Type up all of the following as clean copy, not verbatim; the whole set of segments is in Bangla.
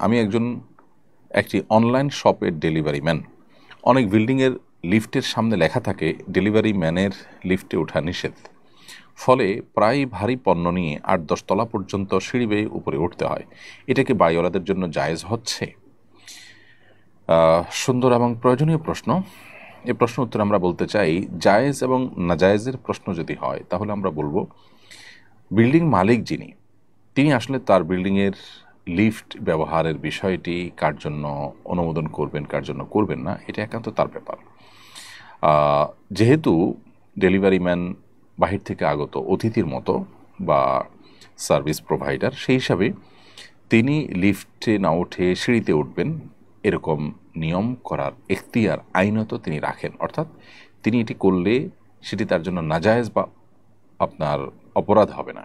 আমি একটি অনলাইন শপের ডেলিভারি ম্যান। অনেক বিল্ডিংয়ের লিফটের সামনে লেখা থাকে ডেলিভারি ম্যানের লিফটে ওঠা নিষেধ। ফলে প্রায় ভারী পণ্য নিয়ে ৮-১০ তলা পর্যন্ত সিঁড়ি বেয়ে উপরে উঠতে হয়। এটা কি বাড়িওয়ালাদের জন্য জায়েজ হচ্ছে? সুন্দর এবং প্রয়োজনীয় প্রশ্ন। এই প্রশ্ন উত্তরে আমরা বলতে চাই, জায়েজ এবং নাজায়েজের প্রশ্ন যদি হয় তাহলে আমরা বলবো বিল্ডিং মালিক যিনি, তিনি আসলে তার বিল্ডিংয়ের লিফট ব্যবহারের বিষয়টি কার জন্য অনুমোদন করবেন, কার জন্য করবেন না, এটা একান্ত তার ব্যাপার। যেহেতু ডেলিভারি ম্যান বাহির থেকে আগত অতিথির মতো বা সার্ভিস প্রোভাইডার, সেই হিসাবে তিনি লিফটে না উঠে সিঁড়িতে উঠবেন এরকম নিয়ম করার এখতিয়ার আইনত তিনি রাখেন। অর্থাৎ তিনি এটি করলে সেটি তার জন্য নাজায়েজ বা আপনার অপরাধ হবে না।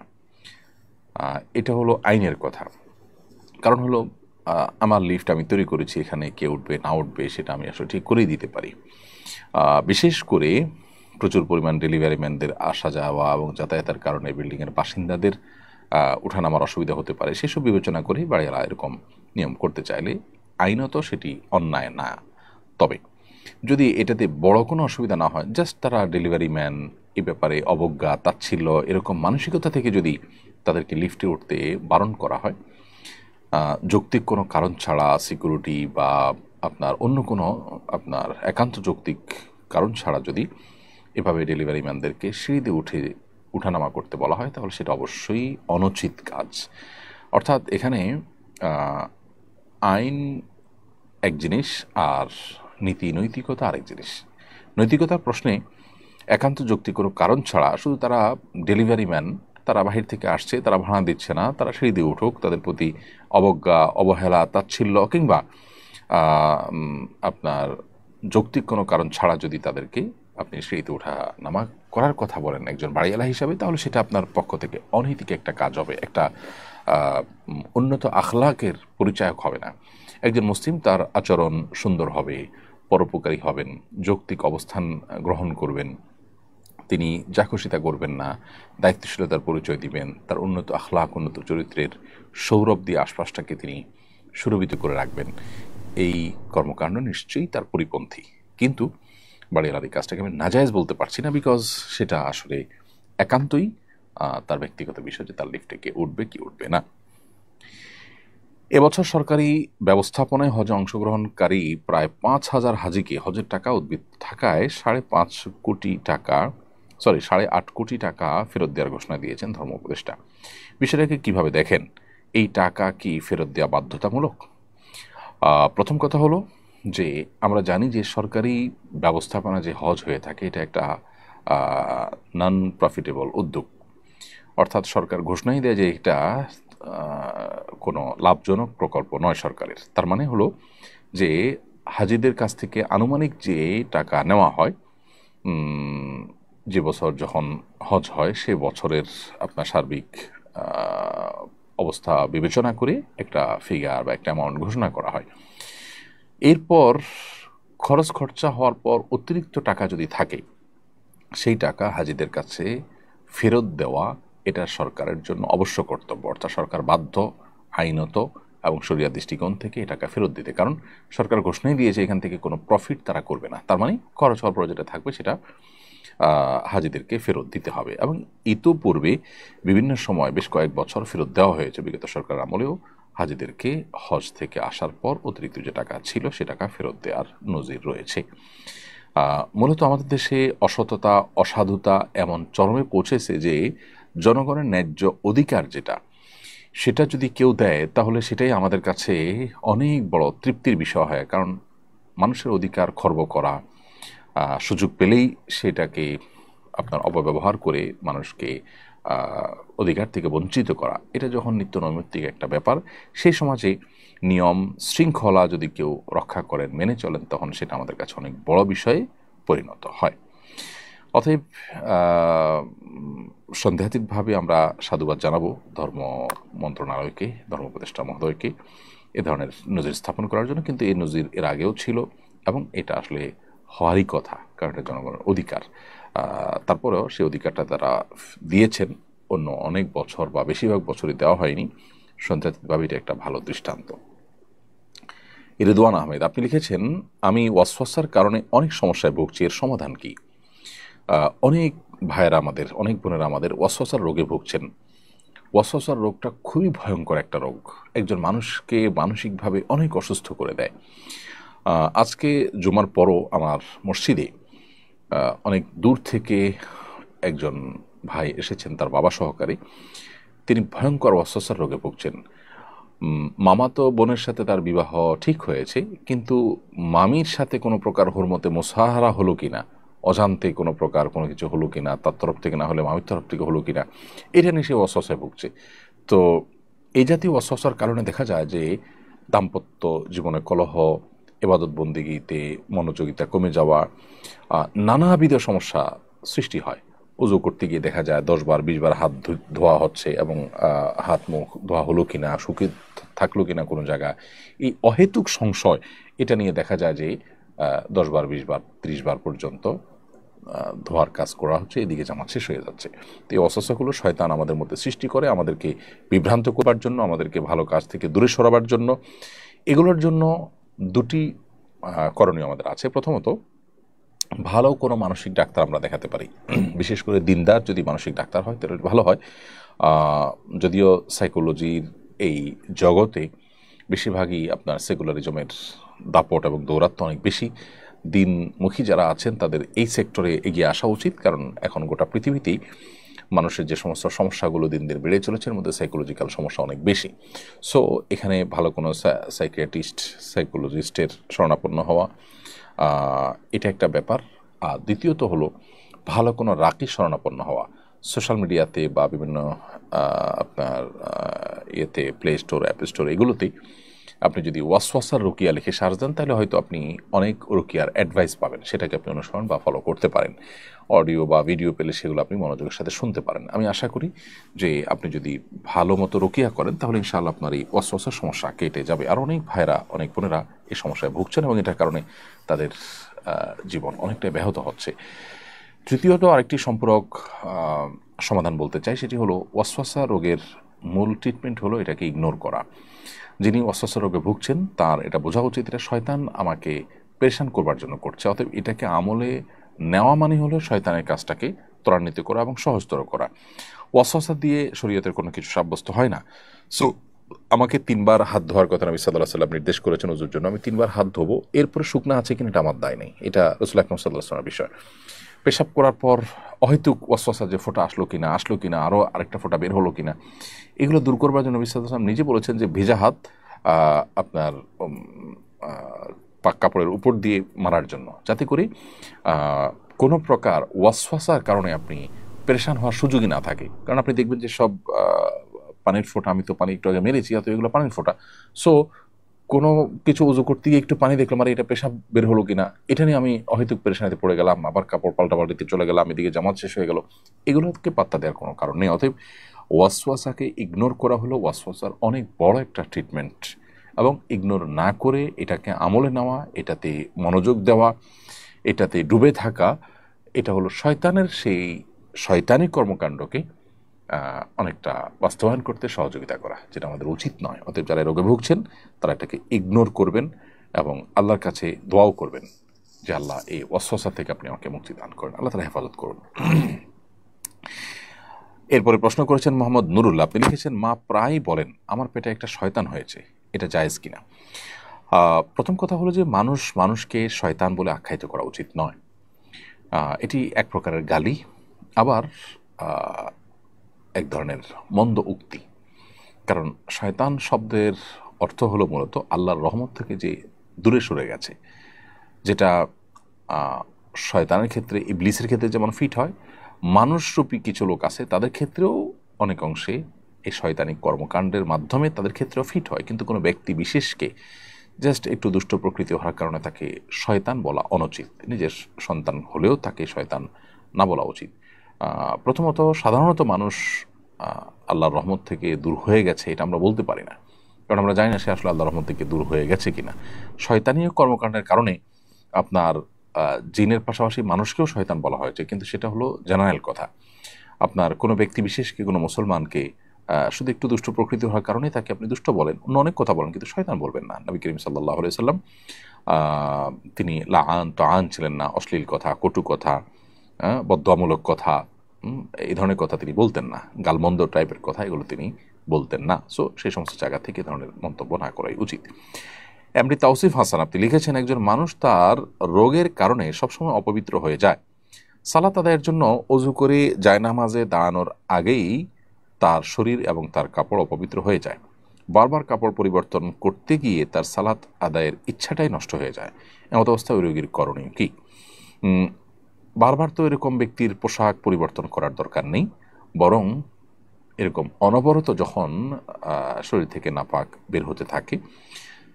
এটা হলো আইনের কথা। কারণ হলো আমার লিফট আমি তৈরি করেছি, এখানে কে উঠবে না উঠবে সেটা আমি আসলে ঠিক করেই দিতে পারি। বিশেষ করে প্রচুর পরিমাণ ডেলিভারি ম্যানদের আসা যাওয়া এবং যাতায়াতের কারণে বিল্ডিংয়ের বাসিন্দাদের উঠানামার অসুবিধা হতে পারে, সেসব বিবেচনা করেই বাড়িওয়ালা এরকম নিয়ম করতে চাইলে আইনত সেটি অন্যায় না। তবে যদি এটাতে বড় কোনো অসুবিধা না হয়, জাস্ট তারা ডেলিভারি ম্যান, এ ব্যাপারে অবজ্ঞা তাচ্ছিল্য এরকম মানসিকতা থেকে যদি তাদেরকে লিফটে উঠতে বারণ করা হয়, যৌক্তিক কোনো কারণ ছাড়া, সিকিউরিটি বা আপনার অন্য কোনো আপনার একান্ত যৌক্তিক কারণ ছাড়া যদি এভাবে ডেলিভারি ম্যানদেরকে সিঁড়িতে উঠানামা করতে বলা হয়, তাহলে সেটা অবশ্যই অনুচিত কাজ। অর্থাৎ এখানে আইন এক জিনিস আর নীতি নৈতিকতা আরেক জিনিস। নৈতিকতার প্রশ্নে একান্ত যৌক্তিক কোনো কারণ ছাড়া শুধু তারা ডেলিভারি ম্যান, তারা বাহির থেকে আসছে, তারা ভাড়া দিচ্ছে না, তারা সিঁড়ি দিয়ে উঠুক, তাদের প্রতি অবজ্ঞা, অবহেলা, তাচ্ছিল্য কিংবা আপনার যৌক্তিক কোনো কারণ ছাড়া যদি তাদেরকে আপনি সিঁড়িতে ওঠা নামা করার কথা বলেন একজন বাড়িওয়ালা হিসাবে, তাহলে সেটা আপনার পক্ষ থেকে অনৈতিক একটা কাজ হবে, একটা উন্নত আখলাকের পরিচায়ক হবে না। একজন মুসলিম তার আচরণ সুন্দর হবে, পরোপকারী হবেন, যৌক্তিক অবস্থান গ্রহণ করবেন, তিনি যা খুশি তা করবেন না, দায়িত্বশীলতার পরিচয় দিবেন, তার উন্নত আখলাক, উন্নত চরিত্রের সৌরভ দিয়ে আশপাশটাকে তিনি সুরভিত করে রাখবেন। এই কর্মকাণ্ড নিশ্চয়ই তার পরিপন্থী। কিন্তু বাড়িওয়ালার এই কাজটাকে আমি নাজায়েজ বলতে পারছি না, বিকজ সেটা আসলে একান্তই তার ব্যক্তিগত বিষয় যে তার লিফটে কে উঠবে কি উঠবে না। এবছর সরকারি ব্যবস্থাপনায় হজে অংশগ্রহণকারী প্রায় 5,000 হাজিকে হজের টাকা উদ্ভিদ থাকায় 8.5 কোটি টাকা ফেরত দেওয়ার ঘোষণা দিয়েছেন ধর্ম উপদেষ্টা। বিষয়টাকে কিভাবে দেখেন? এই টাকা কি ফেরত দেওয়া বাধ্যতামূলক? প্রথম কথা হলো যে আমরা জানি যে সরকারি ব্যবস্থাপনা যে হজ হয়ে থাকে, এটা একটা নন প্রফিটেবল উদ্যোগ। অর্থাৎ সরকার ঘোষণাই দেয় যে এটা কোনো লাভজনক প্রকল্প নয় সরকারের। তার মানে হলো যে হাজিদের কাছ থেকে আনুমানিক যে টাকা নেওয়া হয় যে বছর যখন হজ হয়, সে বছরের আপনার সার্বিক অবস্থা বিবেচনা করে একটা ফিগার বা একটা অ্যামাউন্ট ঘোষণা করা হয়। এরপর খরচ খরচা হওয়ার পর অতিরিক্ত টাকা যদি থাকে, সেই টাকা হাজিদের কাছে ফেরত দেওয়া এটা সরকারের জন্য অবশ্য কর্তব্য। অর্থাৎ সরকার বাধ্য আইনত এবং শরিয়া দৃষ্টিকোণ থেকে এই টাকা ফেরত দিতে। কারণ সরকার ঘোষণাই দিয়েছে এখান থেকে কোনো প্রফিট তারা করবে না। তার মানে খরচ হওয়ার পর যেটা থাকবে সেটা হাজিদেরকে ফেরত দিতে হবে। এবং ইতোপূর্বে বিভিন্ন সময় বেশ কয়েক বছর ফেরত দেওয়া হয়েছে বিগত সরকার আমলেও। হাজিদেরকে হজ থেকে আসার পর অতিরিক্ত যে টাকা ছিল সে টাকা ফেরত দেওয়ার নজির রয়েছে। মূলত আমাদের দেশে অসততা, অসাধুতা এমন চরমে পৌঁছেছে যে জনগণের ন্যায্য অধিকার যেটা, সেটা যদি কেউ দেয় তাহলে সেটাই আমাদের কাছে অনেক বড় তৃপ্তির বিষয় হয়। কারণ মানুষের অধিকার খর্ব করা, সুযোগ পেলেই সেটাকে আপনার অপব্যবহার করে মানুষকে অধিকার থেকে বঞ্চিত করা, এটা যখন নিত্য নৈমিত্তিক একটা ব্যাপার, সেই সমাজে নিয়ম শৃঙ্খলা যদি কেউ রক্ষা করেন, মেনে চলেন, তখন সেটা আমাদের কাছে অনেক বড় বিষয়ে পরিণত হয়। অতএব সন্দেহাতীতভাবে আমরা সাধুবাদ জানাবো ধর্ম মন্ত্রণালয়কে, ধর্ম উপদেষ্টা মহোদয়কে এ ধরনের নজির স্থাপন করার জন্য। কিন্তু এই নজির এর আগেও ছিল এবং এটা আসলে হওয়ারই কথা, কারণ এটা জনগণের অধিকার। তারপরেও সেই অধিকারটা তারা দিয়েছেন, অন্য অনেক বছর বা বেশিরভাগ বছরই দেওয়া হয়নি। সন্দেহাতীতভাবে এটা একটা ভালো দৃষ্টান্ত। রিদওয়ান আহমেদ, আপনি লিখেছেন, আমি ওয়াসওয়াসার কারণে অনেক সমস্যায় ভুগছি, এর সমাধান কি? অনেক ভাইয়েরা আমাদের, অনেক বোনেরা আমাদের ওয়াসওয়াসার রোগে ভুগছেন। ওয়াসওয়াসার রোগটা খুবই ভয়ঙ্কর একটা রোগ, একজন মানুষকে মানসিকভাবে অনেক অসুস্থ করে দেয়। আজকে জুমার পরও আমার মসজিদে অনেক দূর থেকে একজন ভাই এসেছেন তার বাবা সহকারে। তিনি ভয়ঙ্কর ওয়াসওয়াসার রোগে ভুগছেন। মামাতো বোনের সাথে তার বিবাহ ঠিক হয়েছে, কিন্তু মামির সাথে কোনো প্রকার হুরমতে মোসাহারা হলো কিনা, অজান্তে কোনো প্রকার কোনো কিছু হলো কিনা, তার তরফ থেকে না হলে মামির তরফ থেকে হলো কিনা, এটা নিয়ে সে ওয়াসওয়াসায় ভুগছে। তো এই জাতীয় ওয়াসওয়াসার কারণে দেখা যায় যে দাম্পত্য জীবনে কলহ, এবাদত বন্দিগিতে মনোযোগিতা কমে যাওয়া, নানাবিধ সমস্যা সৃষ্টি হয়। উজু করতে গিয়ে দেখা যায় 10 বার 20 বার হাত ধোয়া হচ্ছে, এবং হাত মুখ ধোয়া হলো কিনা, শুকিয়ে থাকলো কিনা কোনো জায়গা, এই অহেতুক সংশয়, এটা নিয়ে দেখা যায় যে 10 বার 20 বার 30 বার পর্যন্ত ধোয়ার কাজ করা হচ্ছে, এদিকে জামাত শেষ হয়ে যাচ্ছে। তো এই অস্বস্থাগুলো শয়তান আমাদের মধ্যে সৃষ্টি করে, আমাদেরকে বিভ্রান্ত করবার জন্য, আমাদেরকে ভালো কাজ থেকে দূরে সরাবার জন্য। এগুলোর জন্য দুটি করণীয় আমাদের আছে। প্রথমত, ভালো কোনো মানসিক ডাক্তার আমরা দেখাতে পারি, বিশেষ করে দিনদার যদি মানসিক ডাক্তার হয় তাহলে ভালো হয়। যদিও সাইকোলজির এই জগতে বেশিরভাগই আপনার সেকুলারিজমের দাপট এবং দৌরাত্ম্য অনেক বেশি। দিনমুখী যারা আছেন তাদের এই সেক্টরে এগিয়ে আসা উচিত, কারণ এখন গোটা পৃথিবীতেই মানুষের যে সমস্ত সমস্যাগুলো দিন দিন বেড়ে চলেছে, এর মধ্যে সাইকোলজিক্যাল সমস্যা অনেক বেশি। সো এখানে ভালো কোনো সাইকিয়াট্রিস্ট, সাইকোলজিস্টের শরণাপন্ন হওয়া, এটা একটা ব্যাপার। আর দ্বিতীয়ত হলো ভালো কোনো রাকির শরণাপন্ন হওয়া। সোশ্যাল মিডিয়াতে বা বিভিন্ন আপনার ইয়েতে, প্লে স্টোর, অ্যাপ স্টোর, এগুলোতেই আপনি যদি ওয়াসওয়াসার রুকিয়া লিখে সার্চ দেন, তাহলে হয়তো আপনি অনেক রুকিয়ার অ্যাডভাইস পাবেন, সেটাকে আপনি অনুসরণ বা ফলো করতে পারেন। অডিও বা ভিডিও পেলে সেগুলো আপনি মনোযোগের সাথে শুনতে পারেন। আমি আশা করি যে আপনি যদি ভালো মতো রুকিয়া করেন, তাহলে ইনশাআল্লাহ আপনার এই ওয়াসওয়াসার সমস্যা কেটে যাবে। আর অনেক ভাইরা, অনেক বোনেরা এই সমস্যায় ভুগছেন, এবং এটার কারণে তাদের জীবন অনেকটাই ব্যাহত হচ্ছে। তৃতীয়ত আরেকটি সম্পর্ক সমাধান বলতে চাই, সেটি হলো ওয়াসওয়াসা রোগের মূল ট্রিটমেন্ট হলো এটাকে ইগনোর করা। যিনি ওয়াসওয়াসা রোগে ভুগছেন তার এটা বোঝা উচিত এটা শয়তান আমাকে পেরেশান করবার জন্য করছে, অতএব এটাকে আমলে নেওয়া মানে হলো শয়তানের কাজটাকে ত্বরান্বিত করা এবং সহজতর করা। ওয়াসওয়াসা দিয়ে শরীয়তের কোনো কিছু সাব্যস্ত হয় না। সো আমাকে 3 বার হাত ধোয়ার কথা নবী সাল্লাল্লাহু আলাইহি ওয়াসাল্লাম নির্দেশ করেছেন ওযুর জন্য, আমি 3 বার হাত ধোবো, এরপরে শুকনা আছে কিনা এটা আমার দায় নেই, এটা রাসূল আকরাম সাল্লাল্লাহু আলাইহি ওয়াসাল্লামের বিষয়। পেশাব করার পর অহেতুক ওয়াসওয়াসা যে ফোঁটা আসলো কিনা, আরও আরেকটা ফোঁটা বের হলো কিনা, এগুলো দূর করবার জন্য নবী সাল্লাল্লাহু আলাইহি ওয়াসাল্লাম নিজে বলেছেন যে ভেজা হাত আপনার পাক কাপড়ের উপর দিয়ে মারার জন্য, যাতে করে কোনো প্রকার ওয়াসওয়াসার কারণে আপনি পেরেশান হওয়ার সুযোগই না থাকে। কারণ আপনি দেখবেন যে সব পানির ফোঁটা, আমি তো পানি একটু আগে মেরেছি, অত এগুলো পানির ফোঁটা। সো কোনো কিছু উজু করতে গিয়ে একটু পানি দেখলাম, আর এটা পেশাব বের হলো কিনা, এটা নিয়ে আমি অহেতুক পেরেশানিতে পড়ে গেলাম, আবার কাপড় পাল্টাপাল্টিতে চলে গেলাম, এদিকে জামাত শেষ হয়ে গেল, এগুলোকে পাত্তা দেওয়ার কোনো কারণ নেই। অতএব ওয়াসওয়াসাকে ইগনোর করা হলো ওয়াসওয়াসার অনেক বড় একটা ট্রিটমেন্ট, এবং ইগনোর না করে এটাকে আমলে নেওয়া, এটাতে মনোযোগ দেওয়া, এটাতে ডুবে থাকা, এটা হলো শয়তানের সেই শয়তানি কর্মকাণ্ডকে অনেকটা বাস্তবায়ন করতে সহযোগিতা করা, যেটা আমাদের উচিত নয়। অতএব যারা রোগে ভুগছেন তারা এটাকে ইগনোর করবেন এবং আল্লাহর কাছে দোয়াও করবেন যে আল্লাহ এই ওয়াসওয়াসা থেকে আপনি আমাকে মুক্তি দান করেন, আল্লাহ তাআলা হেফাজত করুন। এরপরে প্রশ্ন করেছেন মোহাম্মদ নুরুল্লাহ, আপনি লিখেছেন, মা প্রায়ই বলেন আমার পেটে একটা শয়তান হয়েছে, এটা জায়েজ কিনা? প্রথম কথা হলো যে মানুষকে শয়তান বলে আখ্যায়িত করা উচিত নয়। এটি এক প্রকারের গালি, আবার এক ধরনের মন্দ উক্তি। কারণ শয়তান শব্দের অর্থ হলো মূলত আল্লাহর রহমত থেকে যে দূরে সরে গেছে, যেটা শয়তানের ক্ষেত্রে, ইবলিসের ক্ষেত্রে যেমন ফিট হয়, মানুষরূপী কিছু লোক আছে তাদের ক্ষেত্রেও অনেক অংশে এই শয়তানিক কর্মকাণ্ডের মাধ্যমে তাদের ক্ষেত্রেও ফিট হয়। কিন্তু কোনো ব্যক্তি বিশেষকে জাস্ট একটু দুষ্ট প্রকৃতি হওয়ার কারণে তাকে শয়তান বলা অনুচিত। নিজের সন্তান হলেও তাকে শয়তান না বলা উচিত। প্রথমত, সাধারণত মানুষ আল্লাহর রহমত থেকে দূর হয়ে গেছে এটা আমরা বলতে পারি না, কারণ আমরা জানি না সে আসলে আল্লাহর রহমত থেকে দূর হয়ে গেছে কিনা। শয়তানীয় কর্মকাণ্ডের কারণে আপনার জিনের পাশাপাশি মানুষকেও শয়তান বলা হয়েছে, কিন্তু সেটা হলো জেনারেল কথা। আপনার কোনো ব্যক্তি বিশেষকে, কোনো মুসলমানকে শুধু একটু দুষ্ট প্রকৃতি হওয়ার কারণে তাকে আপনি দুষ্ট বলেন, অন্য অনেক কথা বলেন, কিন্তু শয়তান বলবেন না। নবী করিম সাল্লাল্লাহু আলাইহি সাল্লাম তিনি লাআন তাআন ছিলেন না, অশ্লীল কথা, কটু কথা, বদদোয়ামূলক কথা, এই ধরনের কথা তিনি বলতেন না, গালমন্দ টাইপের কথা এগুলো তিনি বলতেন না। সো সেই সমস্ত জায়গা থেকে ধরনের মন্তব্য না করাই উচিত। এমডি তাওসিফ হাসান আপনি লিখেছেন, একজন মানুষ তার রোগের কারণে সবসময় অপবিত্র হয়ে যায়, সালাত আদায়ের জন্য অজু করে জায়নামাজে দাঁড়ানোর আগেই তার শরীর এবং তার কাপড় অপবিত্র হয়ে যায়। বারবার কাপড় পরিবর্তন করতে গিয়ে তার সালাত আদায়ের ইচ্ছাটাই নষ্ট হয়ে যায়। এমত অবস্থায় ওই রোগীর করণীয় কি? বারবার তো এরকম ব্যক্তির পোশাক পরিবর্তন করার দরকার নেই, বরং এরকম অনবরত যখন শরীর থেকে নাপাক বের হতে থাকে,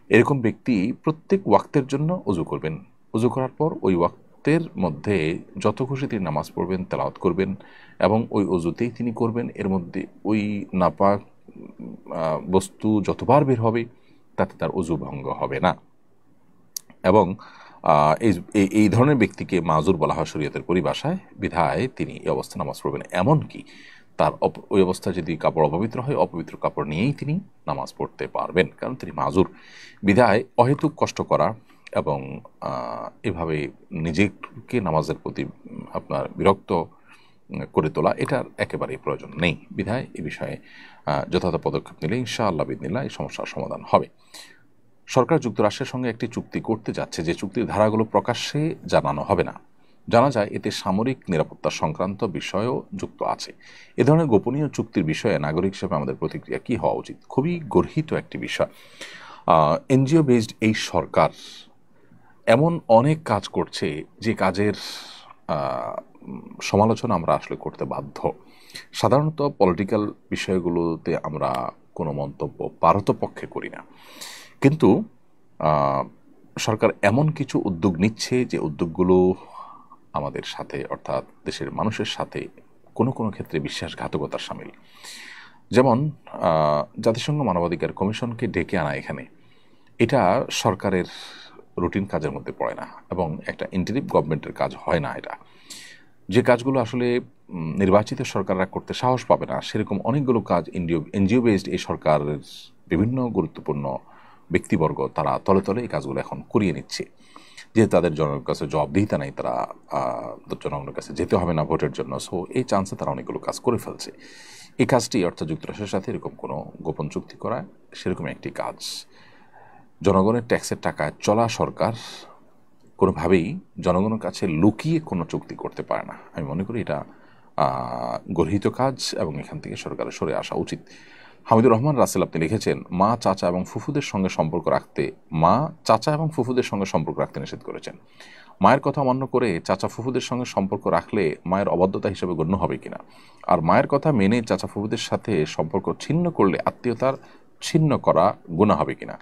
এরকম ব্যক্তি প্রত্যেক ওয়াক্তের জন্য অজু করবেন। অজু করার পর ওই ওয়াক্তের মধ্যে যত খুশি তিনি নামাজ পড়বেন, তেলাওয়াত করবেন, এবং ওই অজুতেই তিনি করবেন। এর মধ্যে ওই নাপাক বস্তু যতবার বের হবে তাতে তার অজু ভঙ্গ হবে না। এবং এই ধরনের ব্যক্তিকে মাজুর বলা হয় শরীয়তের পরিভাষায়, বিধায় তিনি এই অবস্থা নামাজ পড়বেন। এমনকি তার ওই অবস্থায় যদি কাপড় অপবিত্র হয়, অপবিত্র কাপড় নিয়েই তিনি নামাজ পড়তে পারবেন, কারণ তিনি মাজুর। বিধায় অহেতুক কষ্ট করা এবং এভাবে নিজেকে নামাজের প্রতি আপনার বিরক্ত করে তোলা, এটার একেবারেই প্রয়োজন নেই। বিধায় এ বিষয়ে যথাযথ পদক্ষেপ নিলে ইনশাআল্লাহ বিদিনিল্লাহ এই সমস্যার সমাধান হবে। সরকার যুক্তরাষ্ট্রের সঙ্গে একটি চুক্তি করতে যাচ্ছে, যে চুক্তির ধারাগুলো প্রকাশ্যে জানানো হবে না। জানা যায় এতে সামরিক নিরাপত্তা সংক্রান্ত বিষয়ও যুক্ত আছে। এ ধরনের গোপনীয় চুক্তির বিষয়ে নাগরিক হিসেবে আমাদের প্রতিক্রিয়া কী হওয়া উচিত? খুবই গর্হিত একটি বিষয়। এনজিও বেসড এই সরকার এমন অনেক কাজ করছে যে কাজের সমালোচনা আমরা আসলে করতে বাধ্য। সাধারণত পলিটিক্যাল বিষয়গুলোতে আমরা কোনো মন্তব্য পারতপক্ষে করি না, কিন্তু সরকার এমন কিছু উদ্যোগ নিচ্ছে যে উদ্যোগগুলো আমাদের সাথে, অর্থাৎ দেশের মানুষের সাথে কোনো কোনো ক্ষেত্রে বিশ্বাসঘাতকতার সামিল। যেমন জাতিসংঘ মানবাধিকার কমিশনকে ডেকে আনা এখানে, এটা সরকারের রুটিন কাজের মধ্যে পড়ে না এবং একটা ইন্টারিম গভর্নমেন্টের কাজ হয় না। এটা যে কাজগুলো আসলে নির্বাচিত সরকাররা করতে সাহস পাবে না, সেরকম অনেকগুলো কাজ এনজিও বেসড এই সরকারের বিভিন্ন গুরুত্বপূর্ণ ব্যক্তিবর্গ তারা তলে তলে এই কাজগুলো এখন করিয়ে নিচ্ছে। যেহেতু তাদের জনগণের কাছে জবাবদিহিতা নাই, তারা জনগণের কাছে যেতে হবে না ভোটের জন্য, সো এই চান্সে তারা অনেকগুলো কাজ করে ফেলছে। এই কাজটি অর্থাৎ যুক্তরাষ্ট্রের সাথে এরকম কোনো গোপন চুক্তি করা, সেরকম একটি কাজ। জনগণের ট্যাক্সের টাকায় চলা সরকার কোনোভাবেই জনগণের কাছে লুকিয়ে কোনো চুক্তি করতে পারে না। আমি মনে করি এটা গর্হিত কাজ এবং এখান থেকে সরকারের সরে আসা উচিত। হামিদুর রহমান রাসেল আপনি লিখেছেন, মা চাচা এবং ফুফুদের সঙ্গে সম্পর্ক রাখতে নিষেধ করেছেন। মায়ের কথা অমান্য করে চাচা ফুফুদের সঙ্গে সম্পর্ক রাখলে মায়ের অবাধ্যতা হিসেবে গণ্য হবে কিনা? আর মায়ের কথা মেনে চাচা ফুফুদের সাথে সম্পর্ক ছিন্ন করলে আত্মীয়তার ছিন্ন করা গুনাহ হবে কিনা?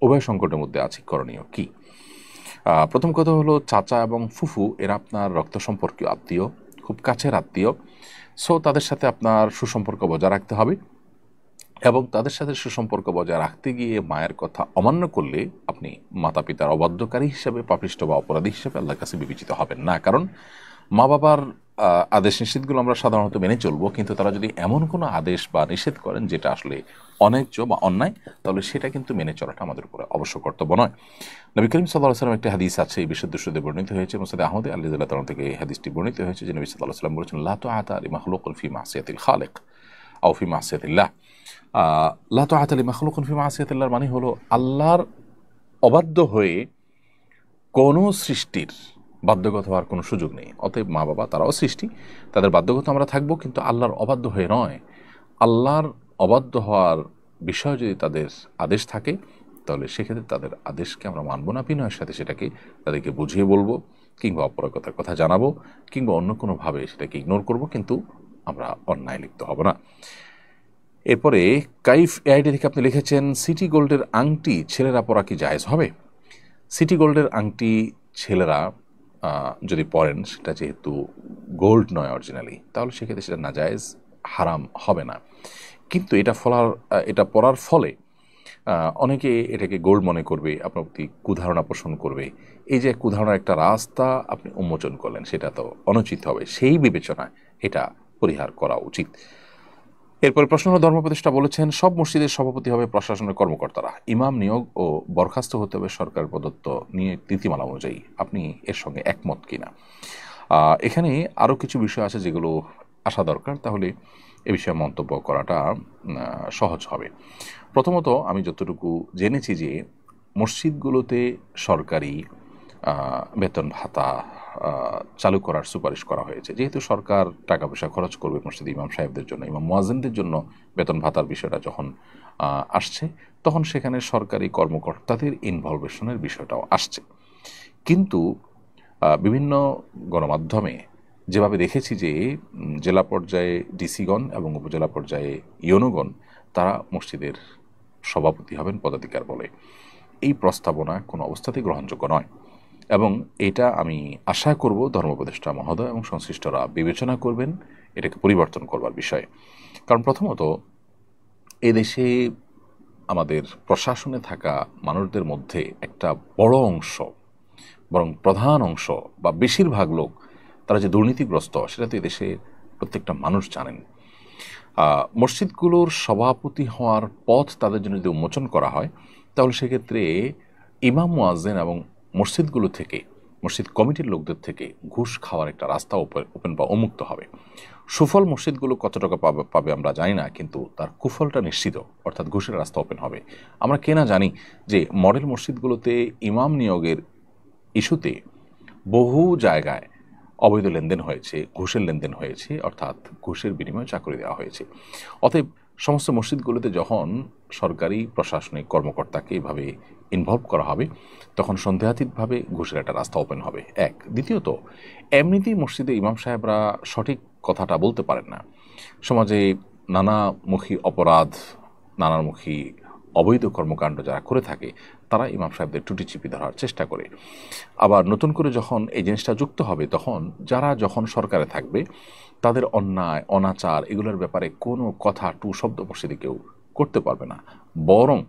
উভয় সংকটের মধ্যে আছে, করণীয় কি? প্রথম কথা হলো, চাচা এবং ফুফু এরা আপনার রক্ত সম্পর্কীয় আত্মীয়, খুব কাছের আত্মীয়। সো তাদের সাথে আপনার সুসম্পর্ক বজায় রাখতে হবে, এবং তাদের সাথে সুসম্পর্ক বজায় রাখতে গিয়ে মায়ের কথা অমান্য করলে আপনি মাতা পিতার অবাধ্যকারী হিসেবে, পাপিষ্ঠ বা অপরাধী হিসেবে আল্লাহর কাছে বিবেচিত হবেন না। কারণ মা বাবার আদেশ নিষেধগুলো আমরা সাধারণত মেনে চলবো, কিন্তু তারা যদি এমন কোনো আদেশ বা নিষেধ করেন যেটা আসলে অন্যায্য বা অন্যায়, তাহলে সেটা কিন্তু মেনে চলাটা আমাদের উপরে অবশ্য কর্তব্য নয়। নবী করিম সাল্লাল্লাহু আলাইহি ওয়াসাল্লাম একটি হাদিস আছে, এই বিশুদ্ধ সূত্রে বর্ণিত হয়েছে, মুসনাদে আহমদ আল্লাহ তাআলা থেকে এই হাদিসটি বর্ণিত হয়েছে যে নবী সাল্লাল্লাহু আলাইহি ওয়াসাল্লাম বলেছেন, লা তুআতা লিমাখলুকিন ফি মাসিয়াতিল খালিক আও ফি মাসিয়াতিল্লাহ। লা তুআতা লিমাখলুকিন ফি মাসিয়াতিল্লাহ মানে হলো আল্লাহর অবাধ্য হয়ে কোনো সৃষ্টির বাধ্যগত হওয়ার কোনো সুযোগ নেই। অতএব মা বাবা তারাও সৃষ্টি, তাদের বাধ্যগত আমরা থাকবো, কিন্তু আল্লাহর অবাধ্য হয়ে নয়। আল্লাহর অবাধ্য হওয়ার বিষয় যদি তাদের আদেশ থাকে, তাহলে সেক্ষেত্রে তাদের আদেশকে আমরা মানব না, বিনয়ের সাথে সেটাকে তাদেরকে বুঝিয়ে বলবো, কিংবা অপরাগতার কথা জানাবো, কিংবা অন্য কোনোভাবে সেটাকে ইগনোর করব, কিন্তু আমরা অন্যায় লিপ্ত হব না। এরপরে কাইফ এআইডি থেকে আপনি লিখেছেন, সিটি গোল্ডের আংটি ছেলেরা পরা কি জায়েজ হবে? সিটি গোল্ডের আংটি ছেলেরা যদি পরেন, সেটা যেহেতু গোল্ড নয় অরিজিনালি, তাহলে সেক্ষেত্রে সেটা নাজায়েজ, হারাম হবে না। কিন্তু এটা পরার ফলে অনেকে এটাকে গোল্ড মনে করবে, আপনার প্রতি কুধারণা পোষণ করবে। এই যে কুধারণার একটা রাস্তা আপনি উন্মোচন করলেন, সেটা তো অনুচিত হবে। সেই বিবেচনায় এটা পরিহার করা উচিত। এরপরে প্রশ্ন হলো, ধর্মোপদেষ্টা বলেছেন সব মসজিদের সভাপতি হবে প্রশাসনের কর্মকর্তারা, ইমাম নিয়োগ ও বরখাস্ত হতে হবে সরকার প্রদত্ত নীতিমালা অনুযায়ী। আপনি এর সঙ্গে একমত কিনা? এখানে আরও কিছু বিষয় আছে যেগুলো আসা দরকার, তাহলে এ বিষয়ে মন্তব্য করাটা সহজ হবে। প্রথমত, আমি যতটুকু জেনেছি যে মসজিদগুলোতে সরকারি বেতন ভাতা চালু করার সুপারিশ করা হয়েছে। যেহেতু সরকার টাকা পয়সা খরচ করবে মসজিদ ইমাম সাহেবদের জন্য, ইমাম মুয়াজ্জিনদের জন্য বেতন ভাতার বিষয়টা যখন আসছে, তখন সেখানে সরকারি কর্মকর্তাদের ইনভলভেশনের বিষয়টাও আসছে। কিন্তু বিভিন্ন গণমাধ্যমে যেভাবে দেখেছি যে জেলা পর্যায়ে ডিসিগণ এবং উপজেলা পর্যায়ে ইউনোগণ তারা মসজিদের সভাপতি হবেন পদাধিকার বলে, এই প্রস্তাবনা কোনো অবস্থাতেই গ্রহণযোগ্য নয়। এবং এটা আমি আশা করব ধর্মোপদেষ্টা মহোদয় এবং সংশ্লিষ্টরা বিবেচনা করবেন এটাকে পরিবর্তন করবার বিষয়ে। কারণ প্রথমত, এদেশে আমাদের প্রশাসনে থাকা মানুষদের মধ্যে একটা বড় অংশ, বরং প্রধান অংশ বা বেশিরভাগ লোক, তারা যে দুর্নীতিগ্রস্ত সেটা তো এদেশে প্রত্যেকটা মানুষ জানেন। মসজিদগুলোর সভাপতি হওয়ার পথ তাদের জন্য যদি উন্মোচন করা হয়, তাহলে সেক্ষেত্রে ইমাম মুয়াজ্জিন এবং মসজিদগুলো থেকে, মসজিদ কমিটির লোকদের থেকে ঘুষ খাওয়ার একটা রাস্তা ওপেন বা উন্মুক্ত হবে। সুফল মসজিদগুলো কত টাকা পাবে আমরা জানি না, কিন্তু তার কুফলটা নিশ্চিত, অর্থাৎ ঘুষের রাস্তা ওপেন হবে। আমরা কেনা জানি যে মডেল মসজিদগুলোতে ইমাম নিয়োগের ইস্যুতে বহু জায়গায় অবৈধ লেনদেন হয়েছে, ঘুষের লেনদেন হয়েছে, অর্থাৎ ঘুষের বিনিময়ে চাকরি দেওয়া হয়েছে। অতএব সমস্ত মসজিদগুলোতে যখন সরকারি প্রশাসনিক কর্মকর্তাকে এভাবে ইনভলভ করা হবে, তখন সন্দেহাতীতভাবে ঘুষের একটা রাস্তা ওপেন হবে। এক। দ্বিতীয়ত, এমনিতেই মসজিদে ইমাম সাহেবরা সঠিক কথাটা বলতে পারেন না। সমাজে নানামুখী অপরাধ, নানামুখী অবৈধ কর্মকাণ্ড যারা করে থাকে, তারা ইমাম সাহেবদের টুটি চিপি ধরার চেষ্টা করে। আবার নতুন করে যখন এই জিনিসটা যুক্ত হবে, তখন যারা যখন সরকারে থাকবে, তাদের অন্যায় অনাচার এগুলোর ব্যাপারে কোনো কথা টু শব্দ মসজিদে কেউ করতে পারবে না। বরং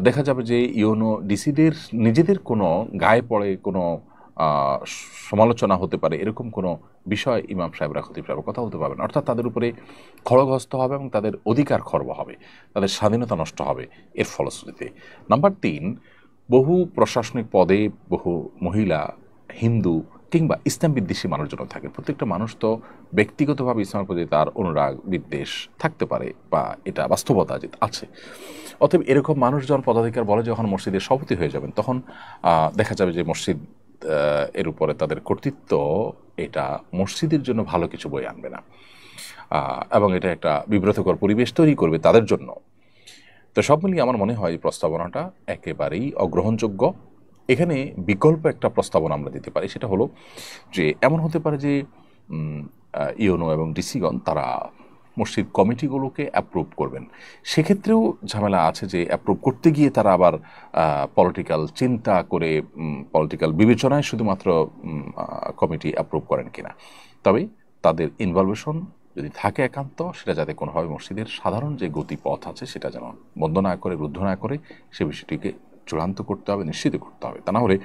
দেখা যাবে যে ইউনো ডিসিদের নিজেদের কোনো গায়ে পড়ে কোনো সমালোচনা হতে পারে এরকম কোনো বিষয় ইমাম সাহেবরা খতিব সাহেবরা কথা বলতে পারবেন। অর্থাৎ তাদের উপরে খড়গহস্ত হবে এবং তাদের অধিকার খর্ব হবে, তাদের স্বাধীনতা নষ্ট হবে এর ফলশ্রুতিতে। নাম্বার 3, বহু প্রশাসনিক পদে বহু মহিলা, হিন্দু কিংবা ইসলাম বিদ্বেষী মানুষজন থাকে। প্রত্যেকটা মানুষ তো ব্যক্তিগতভাবে ইসলামের প্রতি তার অনুরাগ বিদ্বেষ থাকতে পারে, বা এটা বাস্তবতা যে আছে। অতএব এরকম মানুষজন পদাধিকার বলে যখন মসজিদের সভাপতি হয়ে যাবেন, তখন দেখা যাবে যে মসজিদ এর উপরে তাদের কর্তৃত্ব, এটা মসজিদের জন্য ভালো কিছু বয়ে আনবে না, এবং এটা একটা বিব্রতকর পরিবেশ তৈরি করবে তাদের জন্য। তো সব মিলিয়ে আমার মনে হয় এই প্রস্তাবনাটা একেবারেই অগ্রহণযোগ্য। এখানে বিকল্প একটা প্রস্তাবনা আমরা দিতে পারি, সেটা হলো যে এমন হতে পারে যে ইউনো এবং ডিসিগণ তারা মসজিদ কমিটিগুলোকে অ্যাপ্রুভ করবেন। সেক্ষেত্রেও ঝামেলা আছে যে অ্যাপ্রুভ করতে গিয়ে তারা আবার পলিটিক্যাল চিন্তা করে, পলিটিক্যাল বিবেচনায় শুধুমাত্র কমিটি অ্যাপ্রুভ করেন কিনা। তবে তাদের ইনভলভেশন যদি থাকে একান্ত, সেটা যাতে কোনোভাবে মসজিদের সাধারণ যে গতিপথ আছে সেটা যেন বন্ধ না করে, রুদ্ধ না করে, সে বিষয়টিকে চূড়ান্ত করতে হবে, নিশ্চিত করতে হবে। তা না হলে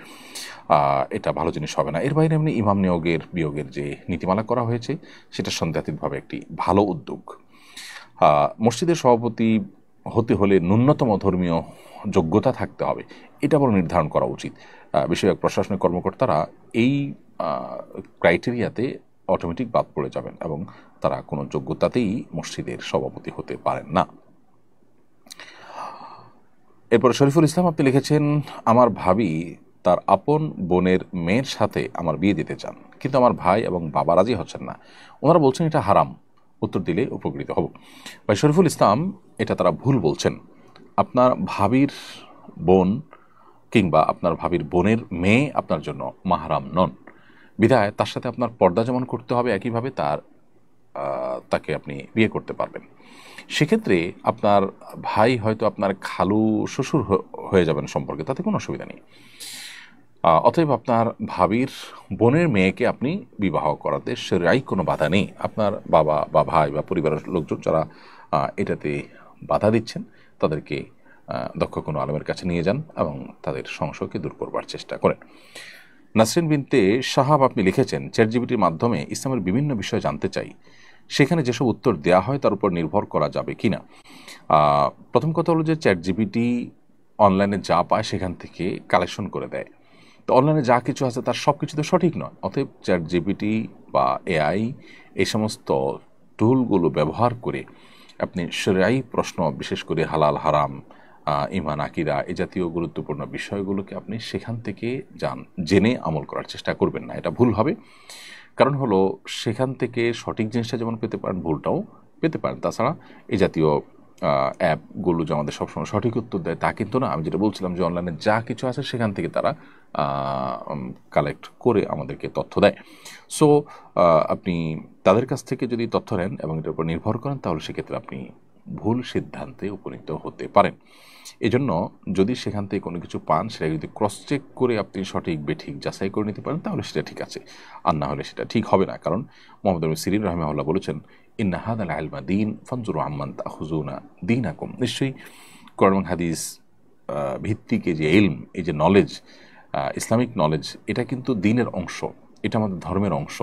এটা ভালো জিনিস হবে না। এর বাইরে এমনি ইমাম নিয়োগের বিয়োগের যে নীতিমালা করা হয়েছে, সেটা সন্দেহাতীতভাবে একটি ভালো উদ্যোগ। মসজিদের সভাপতি হতে হলে ন্যূনতম ধর্মীয় যোগ্যতা থাকতে হবে, এটা বড় নির্ধারণ করা উচিত। বেশিরভাগ প্রশাসনিক কর্মকর্তারা এই ক্রাইটেরিয়াতে অটোমেটিক বাদ পড়ে যাবেন এবং তারা কোনো যোগ্যতাতেই মসজিদের সভাপতি হতে পারেন না। এরপর শরীফুল ইসলাম আপনি লিখেছেন, আমার ভাবি তার আপন বোনের মেয়ের সাথে আমার বিয়ে দিতে চান, কিন্তু আমার ভাই এবং বাবা রাজি হচ্ছেন না। ওনারা বলছেন এটা হারাম, উত্তর দিলে উপকৃত হব। ভাই শরীফুল ইসলাম, এটা তারা ভুল বলছেন। আপনার ভাবির বোন কিংবা আপনার ভাবির বোনের মেয়ে আপনার জন্য মাহরাম নন, বিধায় তার সাথে আপনার পর্দা যেমন করতে হবে, একইভাবে তাকে আপনি বিয়ে করতে পারবেন। সেক্ষেত্রে আপনার ভাই হয়তো আপনার খালু শ্বশুর হয়ে যাবেন সম্পর্কে, তাতে কোনো অসুবিধা নেই। অতএব আপনার ভাবির বোনের মেয়েকে আপনি বিবাহ করাতে সেরাই কোনো বাধা নেই। আপনার বাবা বা ভাই বা পরিবারের লোকজন যারা এটাতে বাধা দিচ্ছেন, তাদেরকে দক্ষ কোনো আলেমের কাছে নিয়ে যান এবং তাদের সংশয়কে দূর করবার চেষ্টা করেন। নাসরিন বিনতে সাহাব আপনি লিখেছেন, চ্যাটজিপিটির মাধ্যমে ইসলামের বিভিন্ন বিষয় জানতে চাই, সেখানে যেসব উত্তর দেওয়া হয় তার উপর নির্ভর করা যাবে কি না। প্রথম কথা হলো যে চ্যাট জিপিটি অনলাইনে যা পায় সেখান থেকে কালেকশন করে দেয়। তো অনলাইনে যা কিছু আছে তার সব কিছু তো সঠিক নয়। অতএব চ্যাট জিপিটি বা এআই এই সমস্ত টুলগুলো ব্যবহার করে আপনি শরীয়ী প্রশ্ন, বিশেষ করে হালাল হারাম, ঈমান আকীদা এই জাতীয় গুরুত্বপূর্ণ বিষয়গুলোকে আপনি সেখান থেকে জেনে আমল করার চেষ্টা করবেন না, এটা ভুল হবে। কারণ হলো সেখান থেকে সঠিক জিনিসটা যেমন পেতে পারেন, ভুলটাও পেতে পারেন। তাছাড়া এই জাতীয় অ্যাপগুলো যে আমাদের সবসময় সঠিক উত্তর দেয় তা কিন্তু না। আমি যেটা বলছিলাম যে অনলাইনে যা কিছু আছে সেখান থেকে তারা কালেক্ট করে আমাদেরকে তথ্য দেয়। সো আপনি তাদের কাছ থেকে যদি তথ্য নেন এবং এটার উপর নির্ভর করেন, তাহলে সেক্ষেত্রে আপনি ভুল সিদ্ধান্তে উপনীত হতে পারেন। এজন্য যদি সেখান থেকে কোনো কিছু পান, সেটা যদি ক্রস চেক করে আপনি সঠিক বেঠিক যাচাই করে নিতে পারেন, তাহলে সেটা ঠিক আছে। আর না হলে সেটা ঠিক হবে না। কারণ মোহাম্মদ বিন সিরিন রাহিমাহুল্লাহ বলেছেন, ইন্না হাদাল ইলমা দীন ফানজুরু আম্মান তাখুযুনা দীনাকুম। নিশ্চয়ই কোরআন এবং হাদিস ভিত্তিক এই যে ইলম, এই যে নলেজ, ইসলামিক নলেজ, এটা কিন্তু দ্বীনের অংশ, এটা আমাদের ধর্মের অংশ।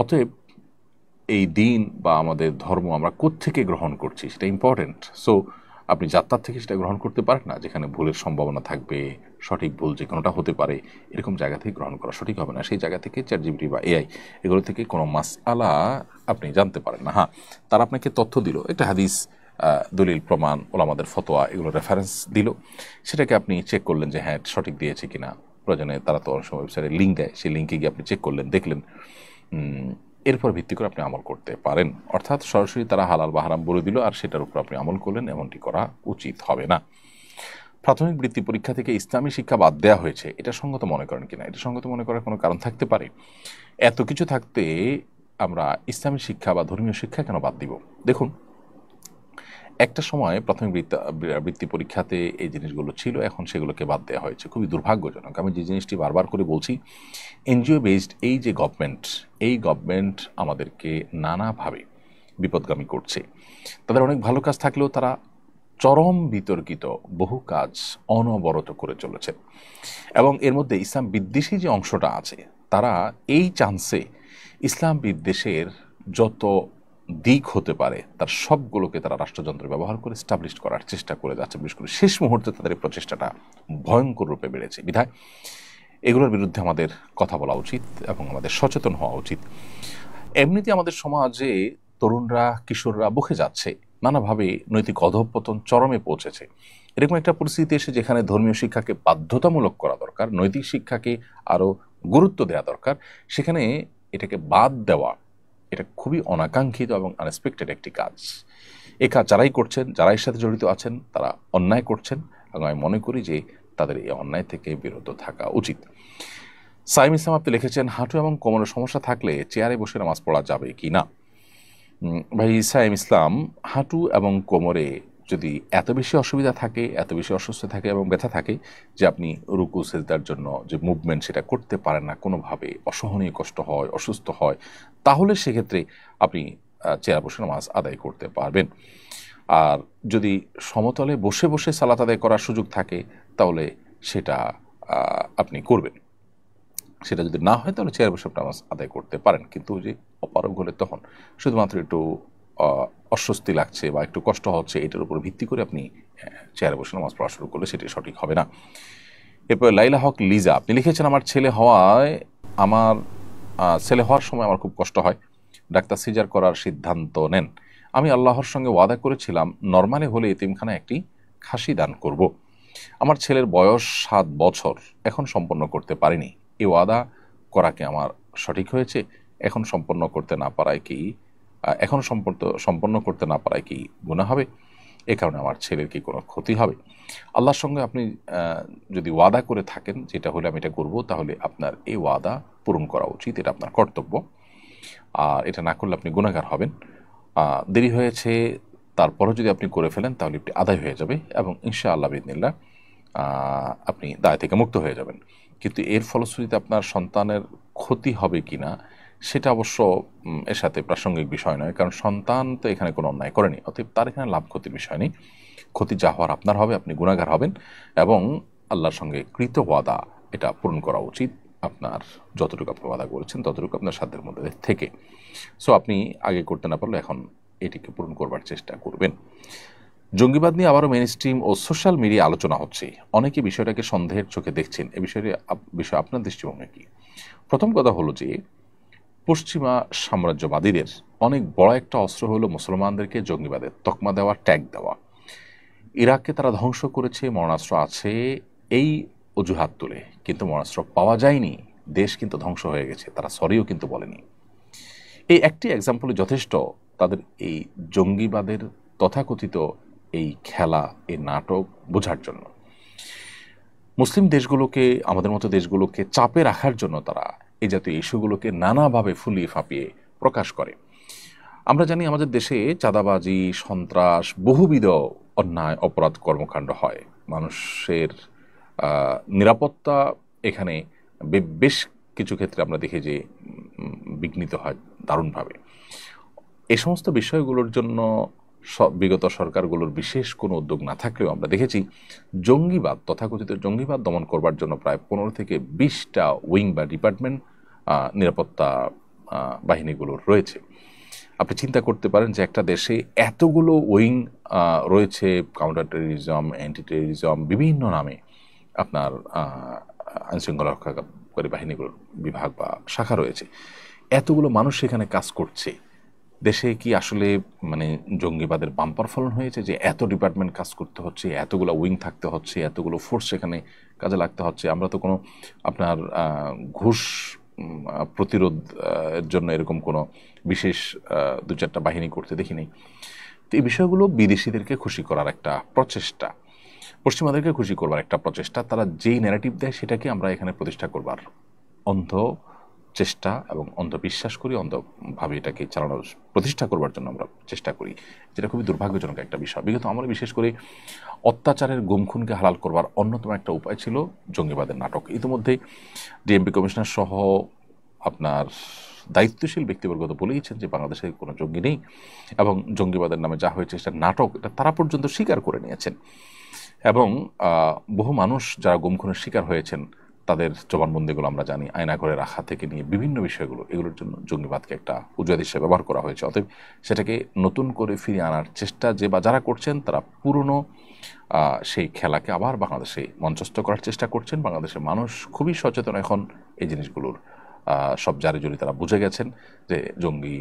অতএব এই দ্বীন বা আমাদের ধর্ম আমরা কোত্থেকে গ্রহণ করছি সেটা ইম্পর্টেন্ট। সো আপনি যাত্রার থেকে সেটা গ্রহণ করতে পারেন না, যেখানে ভুলের সম্ভাবনা থাকবে, সঠিক ভুল যে কোনোটা হতে পারে, এরকম জায়গা থেকে গ্রহণ করা সঠিক হবে না। সেই জায়গা থেকে চ্যাট জিপিটি বা এআই এগুলো থেকে কোনো মাসআলা আপনি জানতে পারেন না। হ্যাঁ, তারা আপনাকে তথ্য দিল, একটা হাদিস, দলিল প্রমাণ, ওলামাদের ফতোয়া, এগুলো রেফারেন্স দিল, সেটাকে আপনি চেক করলেন যে হ্যাঁ সঠিক দিয়েছে কিনা। প্রয়োজনে তারা তো অনেক সময় ওয়েবসাইটে লিঙ্ক দেয়, সেই লিঙ্কে গিয়ে আপনি চেক করলেন, দেখলেন, এরপর ভিত্তি করে আপনি আমল করতে পারেন। অর্থাৎ সরাসরি তারা হালাল বা হারাম বলে দিল আর সেটার উপর আপনি আমল করলেন, এমনটি করা উচিত হবে না। প্রাথমিক বৃত্তি পরীক্ষা থেকে ইসলামী শিক্ষা বাদ দেওয়া হয়েছে, এটা সঙ্গত মনে করেন কিনা? এটা সঙ্গত মনে করার কোনো কারণ থাকতে পারে? এত কিছু থাকতে আমরা ইসলামী শিক্ষা বা ধর্মীয় শিক্ষা কেন বাদ দিব? দেখুন, একটা সময় প্রাথমিক বৃত্তি পরীক্ষাতে এই জিনিসগুলো ছিল, এখন সেগুলোকে বাদ দেওয়া হয়েছে। খুবই দুর্ভাগ্যজনক। আমি যে জিনিসটি বারবার করে বলছি, এনজিও বেসড এই যে গভর্নমেন্ট, এই গভর্নমেন্ট আমাদেরকে নানাভাবে বিপদগামী করছে। তাদের অনেক ভালো কাজ থাকলেও তারা চরম বিতর্কিত বহু কাজ অনবরত করে চলেছে। এবং এর মধ্যে ইসলাম বিদ্বেষী যে অংশটা আছে, তারা এই চান্সে ইসলাম বিদ্বেষের যত দিক হতে পারে তার সবগুলোকে তারা রাষ্ট্রযন্ত্র ব্যবহার করে স্টাবলিশ করার চেষ্টা করে যাচ্ছে। বিশেষ করে শেষ মুহূর্তে তাদের এই প্রচেষ্টাটা ভয়ঙ্কর রূপে বেড়েছে। বিধায় এগুলোর বিরুদ্ধে আমাদের কথা বলা উচিত এবং আমাদের সচেতন হওয়া উচিত। এমনিতে আমাদের সমাজে তরুণরা, কিশোররা বকে যাচ্ছে, নানাভাবে নৈতিক অধঃপতন চরমে পৌঁছেছে। এরকম একটা পরিস্থিতি এসে যেখানে ধর্মীয় শিক্ষাকে বাধ্যতামূলক করা দরকার, নৈতিক শিক্ষাকে আরও গুরুত্ব দেওয়া দরকার, সেখানে এটাকে বাদ দেওয়া, এটা খুবই অনাকাঙ্ক্ষিত এবং আনএক্সপেক্টেড একটি কাজ। এ কাজ যারাই করছেন, যারা এর সাথে জড়িত আছেন, তারা অন্যায় করছেন এবং আমি মনে করি যে তাদের এই অন্যায় থেকে বিরত থাকা উচিত। সাইম ইসলাম আপনি লিখেছেন, হাঁটু এবং কোমরের সমস্যা থাকলে চেয়ারে বসে নামাজ পড়া যাবে কি না? ভাই সাইম ইসলাম, হাঁটু এবং কোমরে যদি এত বেশি অসুবিধা থাকে, এত বেশি অসুস্থ থাকে এবং ব্যথা থাকে যে আপনি রুকু সেজদার জন্য যে মুভমেন্ট সেটা করতে পারেন না, কোনোভাবে অসহনীয় কষ্ট হয়, অসুস্থ হয়, তাহলে সেক্ষেত্রে আপনি চেয়ার বসে নামাজ আদায় করতে পারবেন। আর যদি সমতলে বসে বসে সালাত আদায় করার সুযোগ থাকে, তাহলে সেটা আপনি করবেন। সেটা যদি না হয় তাহলে চেয়ার বসে নামাজ আদায় করতে পারেন। কিন্তু যে অপারগ হলে তখন শুধুমাত্র একটু অস্বস্তি লাগছে বা একটু কষ্ট হচ্ছে, এটার উপর ভিত্তি করে আপনি চেয়ারে বসে নামাজ পড়া শুরু করলে সেটি সঠিক হবে না। এরপর লাইলা হক লিজা আপনি লিখেছেন, আমার ছেলে হওয়ার সময় আমার খুব কষ্ট হয়, ডাক্তার সিজার করার সিদ্ধান্ত নেন। আমি আল্লাহর সঙ্গে ওয়াদা করেছিলাম নরমালি হলে এতিমখানায় একটি খাসি দান করব। আমার ছেলের বয়স 7 বছর, এখন সম্পন্ন করতে পারিনি। এই ওয়াদা করা কি আমার সঠিক হয়েছে? এখন সম্পন্ন করতে না পারায় কি গুনাহ হবে? এ কারণে আমার ছেলের কি কোনো ক্ষতি হবে? আল্লাহর সঙ্গে আপনি যদি ওয়াদা করে থাকেন যেটা হলে আমি এটা করব, তাহলে আপনার এই ওয়াদা পূরণ করা উচিত, এটা আপনার কর্তব্য। আর এটা না করলে আপনি গুনাহগার হবেন। দেরি হয়েছে, তারপরও যদি আপনি করে ফেলেন তাহলে এটি আদায় হয়ে যাবে এবং ইনশাআল্লাহ বিইذনিল্লাহ আপনি দায় থেকে মুক্ত হয়ে যাবেন। কিন্তু এর ফলশ্রুতিতে আপনার সন্তানের ক্ষতি হবে কিনা সেটা অবশ্য এর সাথে প্রাসঙ্গিক বিষয় নয়, কারণ সন্তান তো এখানে কোনো অন্যায় করেনি। অতএব তার এখানে লাভ ক্ষতির বিষয় নেই। ক্ষতি যা হওয়ার আপনার হবে, আপনি গুনাহগার হবেন এবং আল্লাহর সঙ্গে কৃত ওয়াদা এটা পূরণ করা উচিত। আপনার যতটুকু আপনি ওয়াদা করেছেন ততটুকু আপনার সাধ্যের মধ্যে থেকে। সো আপনি আগে করতে না পারলে এখন এটিকে পূরণ করবার চেষ্টা করবেন। জঙ্গিবাদ নিয়ে আবারও মেইন স্ট্রিম ও সোশ্যাল মিডিয়া আলোচনা হচ্ছে, অনেকে বিষয়টাকে সন্দেহের চোখে দেখছেন। এ বিষয়ে আপনার দৃষ্টিভঙ্গি কি? প্রথম কথা হলো যে পশ্চিমা সাম্রাজ্যবাদীদের অনেক বড় একটা অস্ত্র হলো মুসলমানদেরকে জঙ্গিবাদের তকমা দেওয়া, ট্যাগ দেওয়া। ইরাককে তারা ধ্বংস করেছে, মরণাস্ত্র আছে এই অজুহাত তুলে, কিন্তু মরণাস্ত্র পাওয়া যায়নি, দেশ কিন্তু ধ্বংস হয়ে গেছে, তারা সরিও কিন্তু বলেনি। এই একটি এক্সাম্পলে যথেষ্ট তাদের এই জঙ্গিবাদের তথাকথিত এই খেলা, এই নাটক বোঝার জন্য। মুসলিম দেশগুলোকে, আমাদের মতো দেশগুলোকে চাপে রাখার জন্য তারা এই জাতীয় ইস্যুগুলোকে নানাভাবে ফুলিয়ে ফাঁপিয়ে প্রকাশ করে। আমরা জানি আমাদের দেশে চাঁদাবাজি, সন্ত্রাস, বহুবিধ অন্যায় অপরাধ কর্মকাণ্ড হয়। মানুষের নিরাপত্তা এখানে বেশ কিছু ক্ষেত্রে আমরা দেখি যে বিঘ্নিত হয় দারুণভাবে। এই সমস্ত বিষয়গুলোর জন্য বিগত সরকারগুলোর বিশেষ কোনো উদ্যোগ না থাকলেও আমরা দেখেছি জঙ্গিবাদ, তথাকথিত জঙ্গিবাদ দমন করবার জন্য প্রায় 15 থেকে 20টা উইং বা ডিপার্টমেন্ট নিরাপত্তা বাহিনীগুলোর রয়েছে। আপনি চিন্তা করতে পারেন যে একটা দেশে এতগুলো উইং রয়েছে, কাউন্টার টেররিজম, অ্যান্টি টেররিজম, বিভিন্ন নামে আপনার আইনশৃঙ্খলা রক্ষাকারী বাহিনীগুলোর বিভাগ বা শাখা রয়েছে। এতগুলো মানুষ সেখানে কাজ করছে। দেশে কি আসলে মানে জঙ্গিবাদের বাম্পার ফলন হয়েছে যে এত ডিপার্টমেন্ট কাজ করতে হচ্ছে, এতগুলো উইং থাকতে হচ্ছে, এতগুলো ফোর্স সেখানে কাজে লাগতে হচ্ছে? আমরা তো কোনো আপনার ঘুষ প্রতিরোধ এর জন্য এরকম কোনো বিশেষ 2-4টা বাহিনী করতে দেখিনি। তো এই বিষয়গুলো বিদেশিদেরকে খুশি করার একটা প্রচেষ্টা, পশ্চিমাদেরকে খুশি করবার একটা প্রচেষ্টা। তারা যেই ন্যারেটিভ দেয় সেটাকে আমরা এখানে প্রতিষ্ঠা করবার অন্ধ চেষ্টা এবং অন্ধবিশ্বাস করি, অন্ধভাবে এটাকে চালানোর প্রতিষ্ঠা করবার জন্য আমরা চেষ্টা করি, যেটা খুবই দুর্ভাগ্যজনক একটা বিষয়। বিগত আমরা বিশেষ করে অত্যাচারের গুমখুনকে হালাল করবার অন্যতম একটা উপায় ছিল জঙ্গিবাদের নাটক। ইতিমধ্যে ডিএমপি কমিশনার সহ আপনার দায়িত্বশীল ব্যক্তিবর্গ তো বলেইছেন যে বাংলাদেশে কোনো জঙ্গি নেই এবং জঙ্গিবাদের নামে যা হয়েছে সেটা নাটক, এটা তারা পর্যন্ত স্বীকার করে নিয়েছেন। এবং বহু মানুষ যারা গুমখুনের শিকার হয়েছেন তাদের জবানবন্দিগুলো আমরা জানি, আয়নাঘরে রাখা থেকে নিয়ে বিভিন্ন বিষয়গুলো, এগুলোর জন্য জঙ্গিবাদকে একটা উজাদ হিসেবে ব্যবহার করা হয়েছে। অতএব সেটাকে নতুন করে ফিরিয়ে আনার চেষ্টা যে বা যারা করছেন তারা পুরনো সেই খেলাকে আবার বাংলাদেশে মঞ্চস্থ করার চেষ্টা করছেন। বাংলাদেশের মানুষ খুবই সচেতন এখন এই জিনিসগুলোর সব জারি জড়ি তারা বুঝে গেছেন যে জঙ্গি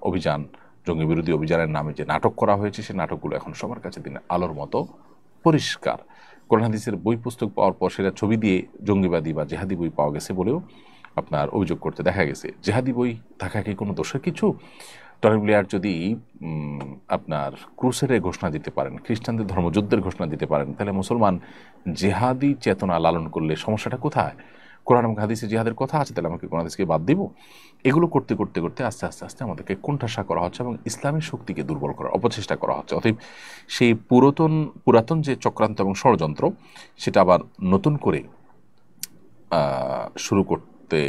অভিযান, জঙ্গি বিরোধী অভিযানের নামে যে নাটক করা হয়েছে সেই নাটকগুলো এখন সবার কাছে দিনে আলোর মতো পরিষ্কার। কোরআন হাদিসের বই পুস্তক পাওয়ার পর সেটা ছবি দিয়ে জঙ্গিবাদী বা জেহাদি বই পাওয়া গেছে বলেও আপনার অভিযোগ করতে দেখা গেছে। জেহাদি বই থাকা কি কোনো দোষের কিছু? টনি ব্লেয়ার যদি আপনার ক্রুসেডের ঘোষণা দিতে পারেন, খ্রিস্টানদের ধর্মযুদ্ধের ঘোষণা দিতে পারেন, তাহলে মুসলমান জেহাদি চেতনা লালন করলে সমস্যাটা কোথায়? কোরআন এবং হাদিসে জিহাদের কথা আছে, তাহলে আমাকে কোরআন হাদিসকে বাদ দিব? এগুলো করতে করতে করতে আস্তে আস্তে আস্তে আমাদেরকে কোণঠাসা করা হচ্ছে এবং ইসলামী শক্তিকে দুর্বল করার অপচেষ্টা করা হচ্ছে। অতএব সেই পুরাতন যে চক্রান্ত এবং ষড়যন্ত্র সেটা আবার নতুন করে শুরু করতে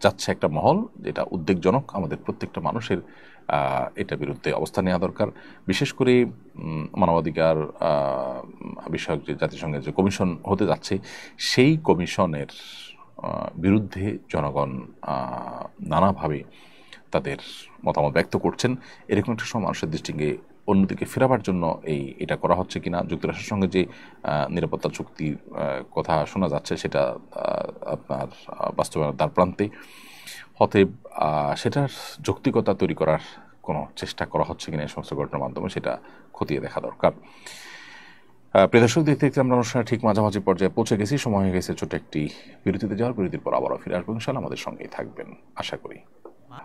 যাচ্ছে একটা মহল, যেটা উদ্বেগজনক। আমাদের প্রত্যেকটা মানুষের এটার বিরুদ্ধে অবস্থান নেওয়া দরকার। বিশেষ করে মানবাধিকার বিষয়ক যে জাতিসংঘের যে কমিশন হতে যাচ্ছে সেই কমিশনের বিরুদ্ধে জনগণ নানাভাবে তাদের মতামত ব্যক্ত করছেন। এরকম একটা সময় মানুষের দৃষ্টিকে অন্যদিকে ফেরাবার জন্য এটা করা হচ্ছে কিনা, যুক্তরাষ্ট্রের সঙ্গে যে নিরাপত্তা চুক্তির কথা শোনা যাচ্ছে সেটা আপনার বাস্তবায়নের দ্বার প্রান্তে, অতএব সেটার যৌক্তিকতা তৈরি করার কোনো চেষ্টা করা হচ্ছে কিনা এই সমস্ত ঘটনার মাধ্যমে সেটা খতিয়ে দেখা দরকার। প্রিয় দর্শক, দেখতে দেখতে আমরা অনুষ্ঠানের ঠিক মাঝামাঝি পর্যায়ে পৌঁছে গেছি। সময় হয়ে গেছে ছোট একটি বিরতিতে যাওয়ার। বিরতির পর আবারও ফিরে আসবো ইনশাআল্লাহ, আমাদের সঙ্গেই থাকবেন আশা করি।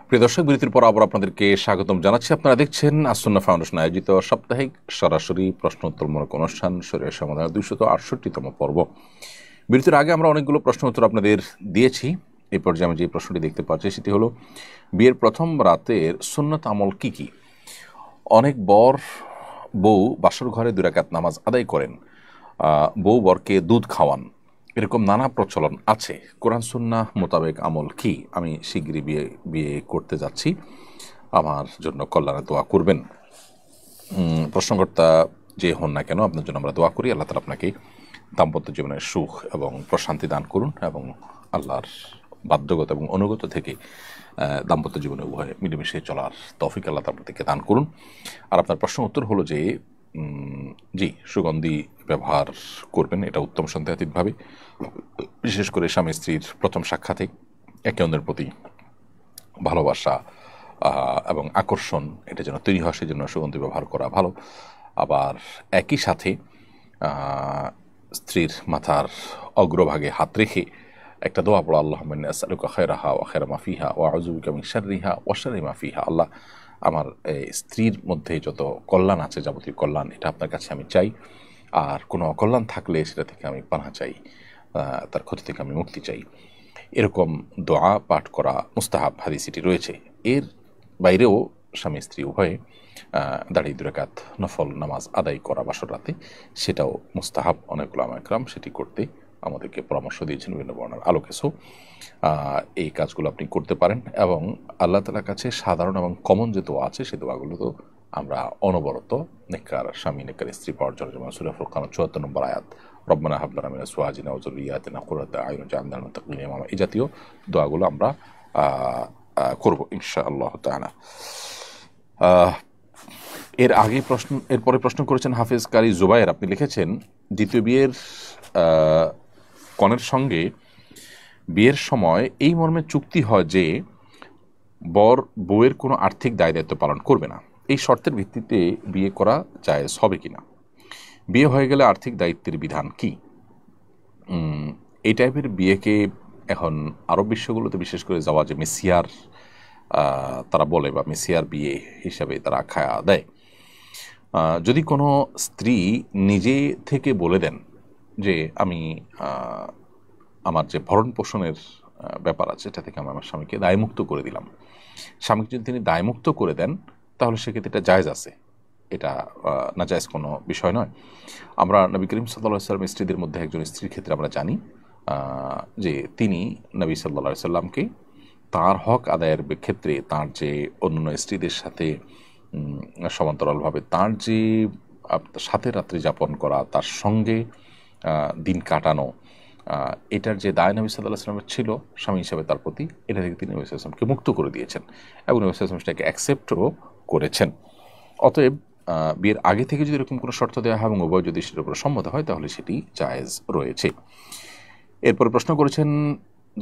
প্রিয় দর্শক, বিরতির পর আবার আপনাদেরকে স্বাগতম জানাচ্ছি। আপনারা দেখছেন আসুন্নাহ ফাউন্ডেশন আয়োজিত সাপ্তাহিক সরাসরি প্রশ্ন উত্তরমূলক অনুষ্ঠান শরীয়ত সমাধানের 268তম পর্ব। বিরতির আগে আমরা অনেকগুলো প্রশ্ন উত্তর আপনাদের দিয়েছি। এই পর্যায়ে আমি যে প্রশ্নটি দেখতে পাচ্ছি সেটি হলো, বিয়ের প্রথম রাতের সুন্নত আমল কি কি? অনেক বউ বাসর ঘরে 2 রাকাত নামাজ আদায় করেন, বউ বরকে দুধ খাওয়ান, এরকম নানা প্রচলন আছে। কোরআন সুন্নাহ মোতাবেক আমল কি? আমি শীঘ্রই বিয়ে করতে যাচ্ছি, আমার জন্য কল্যাণে দোয়া করবেন। প্রশ্নকর্তা যে হন না কেন, আপনার জন্য আমরা দোয়া করি। আল্লাহ তাআলা আপনাকে দাম্পত্য জীবনের সুখ এবং প্রশান্তি দান করুন এবং আল্লাহর বাধ্যগত এবং অনুগত থেকে দাম্পত্য জীবনে উভয়ে মিলেমিশে চলার তৌফিক আল্লাহ তার প্রত্যেককে দান করুন। আর আপনার প্রশ্ন উত্তর হলো যে জি, সুগন্ধি ব্যবহার করবেন, এটা উত্তম সন্দেহাতীতভাবে, বিশেষ করে স্বামী স্ত্রীর প্রথম সাক্ষাতে একে অন্যের প্রতি ভালোবাসা এবং আকর্ষণ এটা যেন তৈরি হয়, সেজন্য সুগন্ধি ব্যবহার করা ভালো। আবার একই সাথে স্ত্রীর মাথার অগ্রভাগে হাত রেখে একটা দোয়া পড়া, আল্লাহুম্মা ইন্নী আসআলুকা খায়রাহা ওয়া খায়রা মা ফিহা ওয়া আউযু বিকা মিন শাররিহা ওয়া শাররি মা ফিহা। আল্লাহ, আমার স্ত্রীর মধ্যে যত কল্যাণ আছে, যাবতীয় কল্যাণ, এটা আপনার কাছে আমি চাই, আর কোনো অকল্যাণ থাকলে সেটা থেকে আমি পানাহ চাই, তার ক্ষতি থেকে আমি মুক্তি চাই। এরকম দোয়া পাঠ করা মুস্তাহাব, হাদিসটি রয়েছে। এর বাইরেও স্বামী স্ত্রী উভয়ে দাঁড়িয়ে 2 রাকাত নফল নামাজ আদায় করা বাসর রাতে, সেটাও মুস্তাহাব। অনেক উলামা ইকরাম সেটি করতে আমাদেরকে পরামর্শ দিয়েছেন বিভিন্ন বর্ণনার আলোকে। সো এই কাজগুলো আপনি করতে পারেন, এবং আল্লাহ তাআলার কাছে সাধারণ এবং কমন যে দোয়া আছে সেই দোয়াগুলো তো আমরা অনবরত নেককার স্বামী নেককার স্ত্রী পাওয়ার জন্য, যেমন সূরা ফুরকানের 74 নম্বর আয়াত, রব্বানা হাব লানা মিন আজওয়াজিনা ওয়া যুররিয়্যাতিনা কুররাতা আয়ুন ওয়াজআলনা লিল মুত্তাকিনা ইমামা, এই জাতীয় দোয়াগুলো আমরা করব ইনশাআল্লাহ তাআলা। এরপরে প্রশ্ন করেছেন হাফেজ কারি জুবায়ের। আপনি লিখেছেন, দ্বিতীয় বিয়ের কনের সঙ্গে বিয়ের সময় এই মর্মে চুক্তি হয় যে বর বউয়ের কোনো আর্থিক দায় দায়িত্ব পালন করবে না। এই শর্তের ভিত্তিতে বিয়ে করা জায়েজ হবে কিনা? বিয়ে হয়ে গেলে আর্থিক দায়িত্বের বিধান কি? এই টাইপের বিয়েকে এখন আরব বিশ্বগুলোতে, বিশেষ করে জাওয়াজে মিসিয়ার তারা বলে, বা মিসিয়ার বিয়ে হিসাবে তারা আখ্যা দেয়। যদি কোনো স্ত্রী নিজে থেকে বলে দেন যে আমি আমার যে ভরণ পোষণের ব্যাপার আছে এটা থেকে আমি আমার স্বামীকে দায়মুক্ত করে দিলাম, স্বামীকে যদি তিনি দায়মুক্ত করে দেন তাহলে সেক্ষেত্রে এটা জায়েজ আছে, এটা নাজায়েজ কোনো বিষয় নয়। আমরা নবী করিম সাল্লাল্লাহু আলাইহি ওয়াসাল্লাম স্ত্রীদের মধ্যে একজন স্ত্রীর ক্ষেত্রে আমরা জানি যে তিনি নবী সাল্লাল্লাহু আলাইহি ওয়াসাল্লামকে তার হক আদায়ের ক্ষেত্রে, তার যে অন্য স্ত্রীদের সাথে সমান্তরালভাবে তার যে সাথে রাত্রি যাপন করা, তার সঙ্গে দিন কাটানো, এটার যে দায় নবী সাল্লাল্লাহু আলাইহি ওয়াসাল্লামের ছিল স্বামী হিসাবে তার প্রতি, এটা থেকে তিনি নবী সাল্লাল্লাহু আলাইহি ওয়াসাল্লামকে মুক্ত করে দিয়েছেন এবং নবী সাল্লাল্লাহু আলাইহি ওয়াসাল্লাম সেটাকে অ্যাকসেপ্টও করেছেন। অতএব বিয়ের আগে থেকে যদি এরকম কোনো শর্ত দেওয়া হয় এবং উভয় যদি সেটার উপর সম্মত হয় তাহলে সেটি জায়েজ রয়েছে। এরপরে প্রশ্ন করেছেন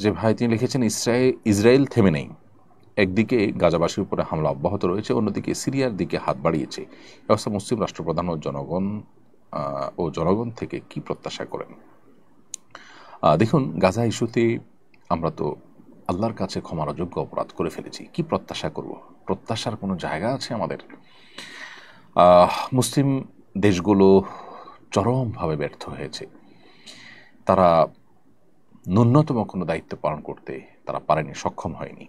যে ভাই, তিনি লিখেছেন, ইসরায়েল থেমে নেই, একদিকে গাজাবাসীর উপরে হামলা অব্যাহত রয়েছে, অন্যদিকে সিরিয়ার দিকে হাত বাড়িয়েছে। এ অবস্থা মুসলিম রাষ্ট্রপ্রধান ও জনগণ থেকে কি প্রত্যাশা করেন? দেখুন, গাজা ইস্যুতে আমরা তো আল্লাহর কাছে ক্ষমার অযোগ্য অপরাধ করে ফেলেছি, কি প্রত্যাশা করব? প্রত্যাশার কোনো জায়গা আছে আমাদের? মুসলিম দেশগুলো চরমভাবে ব্যর্থ হয়েছে, তারা ন্যূনতম কোনো দায়িত্ব পালন করতে তারা পারেনি, সক্ষম হয়নি।